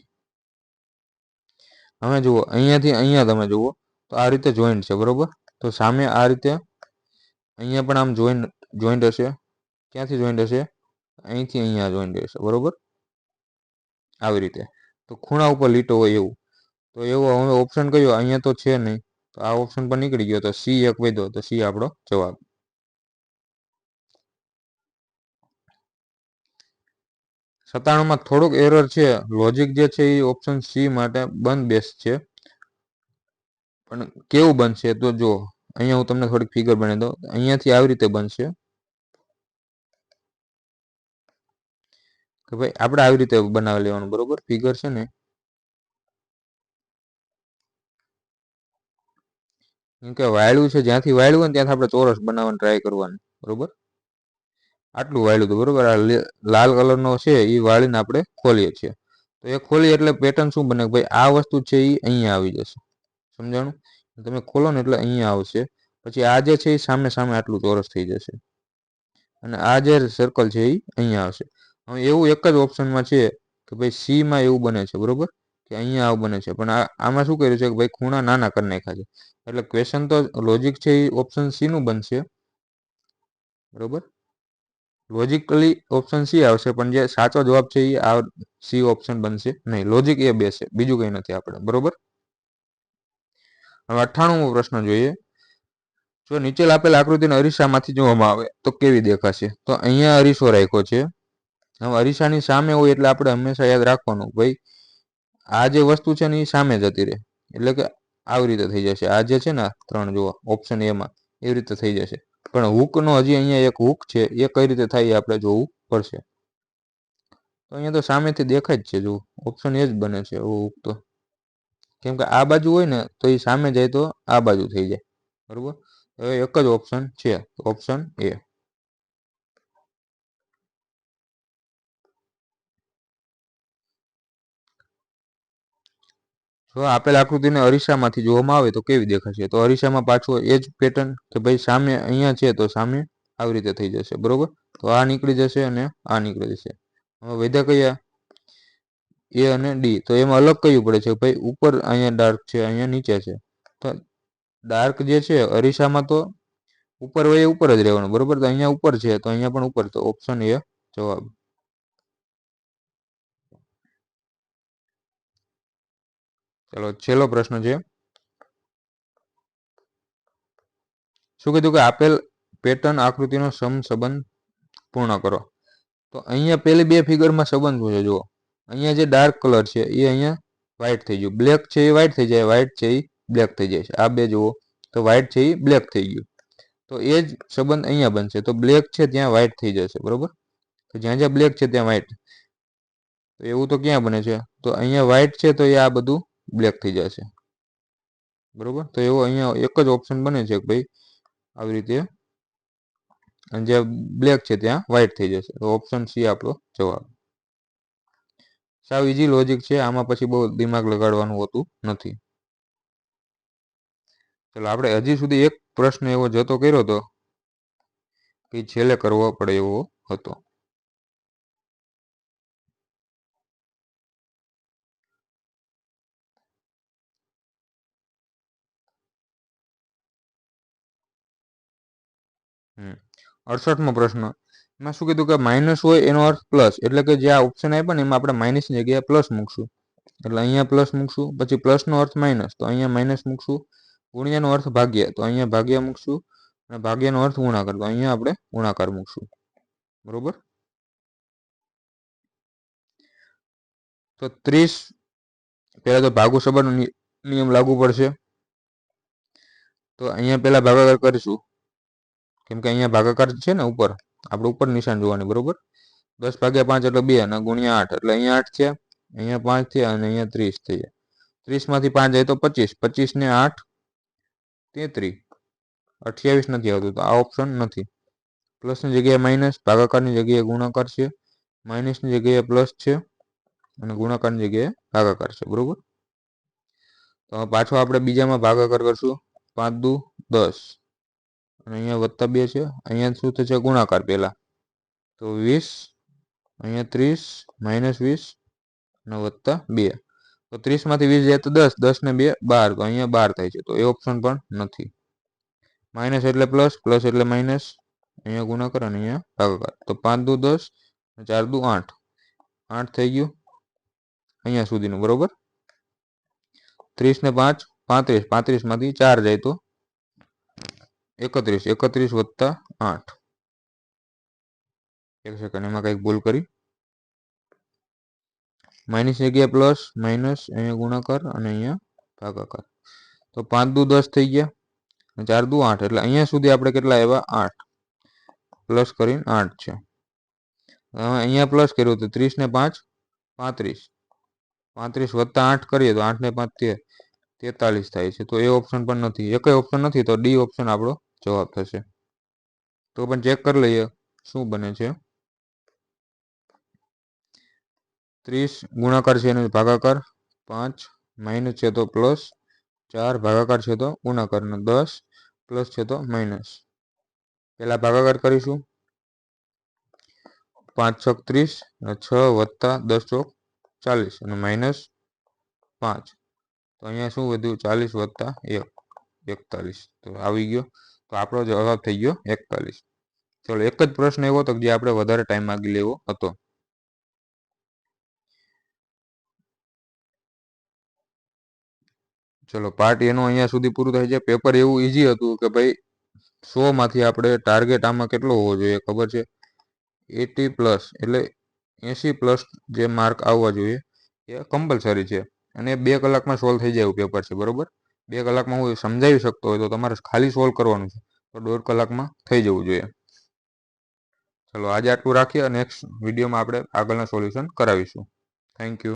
હવે જુઓ, અહીંયાથી અહીંયા તમે જુઓ તો આ રીતે જોઈન્ટ છે, બરોબર. તો સામે આ રીતે અહીંયા પણ આમ જોઈન્ટ હશે. ક્યાંથી જોઈન્ટ હશે? અહીંથી અહીંયા જોઈન્ટ હશે, બરોબર. આવી રીતે તો ખૂણા ઉપર લીટો હોય એવું. તો એવો હવે ઓપ્શન કયો? અહીંયા તો છે નહીં, તો આ ઓપ્શન પર નીકળી ગયો. તો સી એક વધ્યો, તો સી આપણો જવાબ. 97માં થોડુંક એરર છે, લોજિક જે છે એ ઓપ્શન સી માટે બંધ બેસ્ટ છે, પણ કેવું બનશે તો જો અહીંયા હું તમને થોડીક ફિગર બનાવી દઉં. અહીંયાથી આવી રીતે બનશે કે ભાઈ આપણે આવી રીતે બનાવી લેવાનું, બરોબર. ફિગર છે ને કેમ કે વાયડું છે, જ્યાંથી વાયડું હોય ને ત્યાંથી આપણે ચોરસ બનાવવાની ટ્રાય કરવાની, બરોબર. આટલું વાયડું હતું, બરોબર. આ લાલ કલરનો છે એ વાળીને આપણે ખોલીએ છીએ. તો એ ખોલીએ એટલે પેટર્ન શું બને? ભાઈ આ વસ્તુ છે એ અહીંયા આવી જશે, સમજાણું? તમે ખોલો ને એટલે અહીંયા આવશે. પછી આ જે છે એ સામે સામે આટલું ચોરસ થઈ જશે, અને આ જે સર્કલ છે એ અહીંયા આવશે. હવે એવું એક જ ઓપ્શનમાં છે કે ભાઈ સીમાં એવું બને છે, બરોબર, કે અહીંયા આવું બને છે, પણ આમાં શું કર્યું છે કે ભાઈ ખૂણા નાના કરી નાખ્યા છે. એટલે ક્વેશ્ચન તો લોજિક છે એ ઓપ્શન સી નું બનશે, બરોબર. લોજિકલી ઓપ્શન સી આવશે, પણ જે સાચો જવાબ છે એ આ સી ઓપ્શન બનશે નહીં. લોજિક એ બેસે, બીજું કંઈ નથી આપણે, બરોબર. હવે 98મો પ્રશ્ન જોઈએ. જો નીચે આપેલ આકૃતિને અરીસામાંથી જોવામાં આવે તો કેવી દેખાશે? તો અહીંયા અરીસો રાખ્યો છે. હવે અરીસાની સામે હોય એટલે આપણે હંમેશા યાદ રાખવાનું, ભાઈ આ જે વસ્તુ છે ને એ સામે જતી રહે, એટલે કે આવી રીતે થઈ જશે. આ જે છે ને 3 જુઓ ઓપ્શન એમાં એવી રીતે થઈ જશે. પણ હુકનો હજી અહીંયા એક હુક છે, એ કઈ રીતે થાય એ આપણે જોવું પડશે. તો અહીંયા તો સામેથી દેખાય જ છે, જો ઓપ્શન એ જ બને છે હુક. તો કેમ કે આ બાજુ હોય ને તો એ સામે જાય તો આ બાજુ થઈ જાય, બરોબર. હવે એક જ ઓપ્શન છે, ઓપ્શન એ. જો આપેલ આકૃતિને અરીસામાંથી જોવામાં આવે તો કેવી દેખાશે? તો અરીસામાં પાછો એ જ પેટર્ન કે ભાઈ સામે અહીંયા છે તો સામે આવી રીતે થઈ જશે, બરોબર. તો આ નીકળી જશે અને આ નીકળી જશે. હવે વધ્યા કયા? એ અને ડી. તો એમાં અલગ કયું પડે છે? ભાઈ ઉપર અહીંયા ડાર્ક છે, અહીંયા નીચે છે. તો ડાર્ક જે છે અરીસામાં તો ઉપર હોય એ ઉપર જ રહેવાનું, બરોબર. તો અહીંયા ઉપર છે તો અહીંયા પણ ઉપર, તો ઓપ્શન એ જવાબ. ચલો છેલ્લો પ્રશ્ન છે. શું કીધું કે આપેલ પેટર્ન આકૃતિનો સંબંધ પૂર્ણ કરો. તો અહીંયા પેલી બે ફિગરમાં સંબંધ શું છે? જુઓ, અહીંયા જે ડાર્ક કલર છે એ અહીંયા વ્હાઇટ થઈ ગયું, બ્લેક છે એ વ્હાઇટ થઈ જાય, વ્હાઇટ છે એ બ્લેક થઈ જાય છે. આ બે જુઓ તો વ્હાઇટ છે એ બ્લેક થઈ ગયું. તો એ જ સંબંધ અહીંયા બનશે. તો બ્લેક છે ત્યાં વ્હાઇટ થઈ જશે, બરોબર. તો જ્યાં જ્યાં બ્લેક છે ત્યાં વ્હાઇટ. તો એવું તો ક્યાં બને છે? તો અહીંયા વ્હાઇટ છે તો એ આ બધું બ્લેક થઈ જશે, બરોબર. તો એવો અહીંયા એક જ ઓપ્શન બને છે કે ભાઈ આવી રીતે, અને જ્યાં બ્લેક છે ત્યાં વ્હાઇટ થઈ જશે. તો ઓપ્શન સી આપણો જવાબ. સાવ ઇઝી લોજિક છે, આમાં પછી બહુ દિમાગ લગાડવાનું હોતું નથી. ચલો આપણે હજી સુધી એક પ્રશ્ન એવો જતો કર્યો હતો કે છેલ્લે કરવો પડે એવો હતો. 68મો પ્રશ્ન, એમાં શું કીધું કે માઇનસ હોય એનો અર્થ પ્લસ, એટલે કે જે આ ઓપ્શન આપ્યા ને એમાં આપણે માઇનસની જગ્યાએ પ્લસ મૂકશું. એટલે અહીંયા પ્લસ મૂકશું, પછી પ્લસનો અર્થ માઇનસ તો અહીંયા માઇનસ મૂકશું, ગુણ્યાનો અર્થ ભાગ્ય તો અહીંયા ભાગ્યા મૂકશું, અને ભાગ્યનો અર્થ ગુણાકાર તો અહીંયા આપણે ગુણાકાર મૂકશું. બરોબર. તો 30 પહેલા તો ભાગુ સંબંધનો નિયમ લાગુ પડશે. તો અહીંયા પહેલા ભાગાકાર કરીશું, કેમ કે અહીંયા ભાગાકાર છે ને ઉપર, આપણે ઉપર નિશાન જોવાની. બરોબર. 10 ભાગ્યા 5 એટલે 2 અને ગુણ્યા 8 એટલે અહીંયા 8 છે, અહીંયા 5 થયા અને અહીંયા 30 થયા. 30 માંથી 5 જાય તો 25, 25 ને 8 33, 28 નથી આવતું તો આ ઓપ્શન નથી. પ્લસની જગ્યાએ માઇનસ, ભાગાકારની જગ્યાએ ગુણાકાર છે, માઇનસની જગ્યાએ પ્લસ છે અને ગુણાકારની જગ્યાએ ભાગાકાર છે. બરોબર. તો પાછો આપણે બીજામાં ભાગાકાર કરશું. 5 દુ 10 અને અહીંયા વત્તા 2 છે, અહીંયા શું થશે ગુણાકાર પહેલા તો 20, અહીંયા 30 માઇનસ 20 અને વત્તા 2. તો 30 માંથી 20 જાય તો 10, 10 ને 2 12 તો અહીંયા 12 થાય છે, તો એ ઓપ્શન પણ નથી. માઇનસ એટલે પ્લસ, પ્લસ એટલે માઇનસ, અહીંયા ગુણાકાર અને અહીંયા ભાગાકાર. તો 5 દુ 10, 4 દુ 8, 8 થઈ ગયું અહીંયા સુધીનું. બરોબર. 30 ને 5 35, 35 માંથી 4 જાય તો 31, 31 વત્તા 8. એક સેકન્ડ, એમાં કંઈક ભૂલ કરી. માઇનસ જગ્યાએ પ્લસ, માઇનસ, અહીંયા ગુણાકાર અને અહીંયા ભાગાકાર. તો 5 દુ 10 થઈ ગયા, 4 દુ 8 એટલે અહીંયા સુધી આપણે કેટલા આવ્યા 8, પ્લસ કરીને 8 છે. અહીંયા પ્લસ કર્યું તો 30 ને 5 35, 35 વત્તા 8 કરીએ તો 8 ને 5 43 થાય છે, તો એ ઓપ્શન પણ નથી. એક ઓપ્શન નથી, તો ડી ઓપ્શન આપણો જવાબ થશે. તો પણ ચેક કરી લઈએ શું બને છે. 30 ગુણાકાર છે અને ભાગાકાર 5, માઇનસ છે તો પ્લસ 4, ભાગાકાર છે તો ગુણાકાર, 10 પ્લસ છે તો માઇનસ. પહેલા ભાગાકાર કરીશું. 5 છક 30, 6 વત્તા 10 ચોક 40 અને માઇનસ 5. તો અહીંયા શું વધ્યું 40 વત્તા 1 41. તો આવી ગયો. તો આપણો જવાબ થઈ ગયો 41. ચલો, એક જ પ્રશ્ન એવો હતો જે આપણે વધારે ટાઈમ માંગી લેવો હતો. ચલો, પાર્ટ એનો અહીંયા સુધી પૂરું થાય છે. પેપર એવું ઈઝી હતું કે ભાઈ 100 માંથી આપણે ટાર્ગેટ આમાં કેટલો હોવો જોઈએ ખબર છે 80 પ્લસ, એટલે 80 પ્લસ જે માર્ક આવવા જોઈએ એ કમ્પલસરી છે. અને 2 કલાકમાં સોલ્વ થઈ જાય એવું પેપર છે. બરોબર. 2 કલાકમાં હું સમજાવી શકતો હોય તો તમારે ખાલી સોલ્વ કરવાનું છે, તો 1.5 કલાકમાં થઈ જવું જોઈએ. ચલો, આજે આટલું રાખીએ. નેક્સ્ટ વિડીયોમાં આપણે આગળના સોલ્યુશન કરાવીશું. Thank you.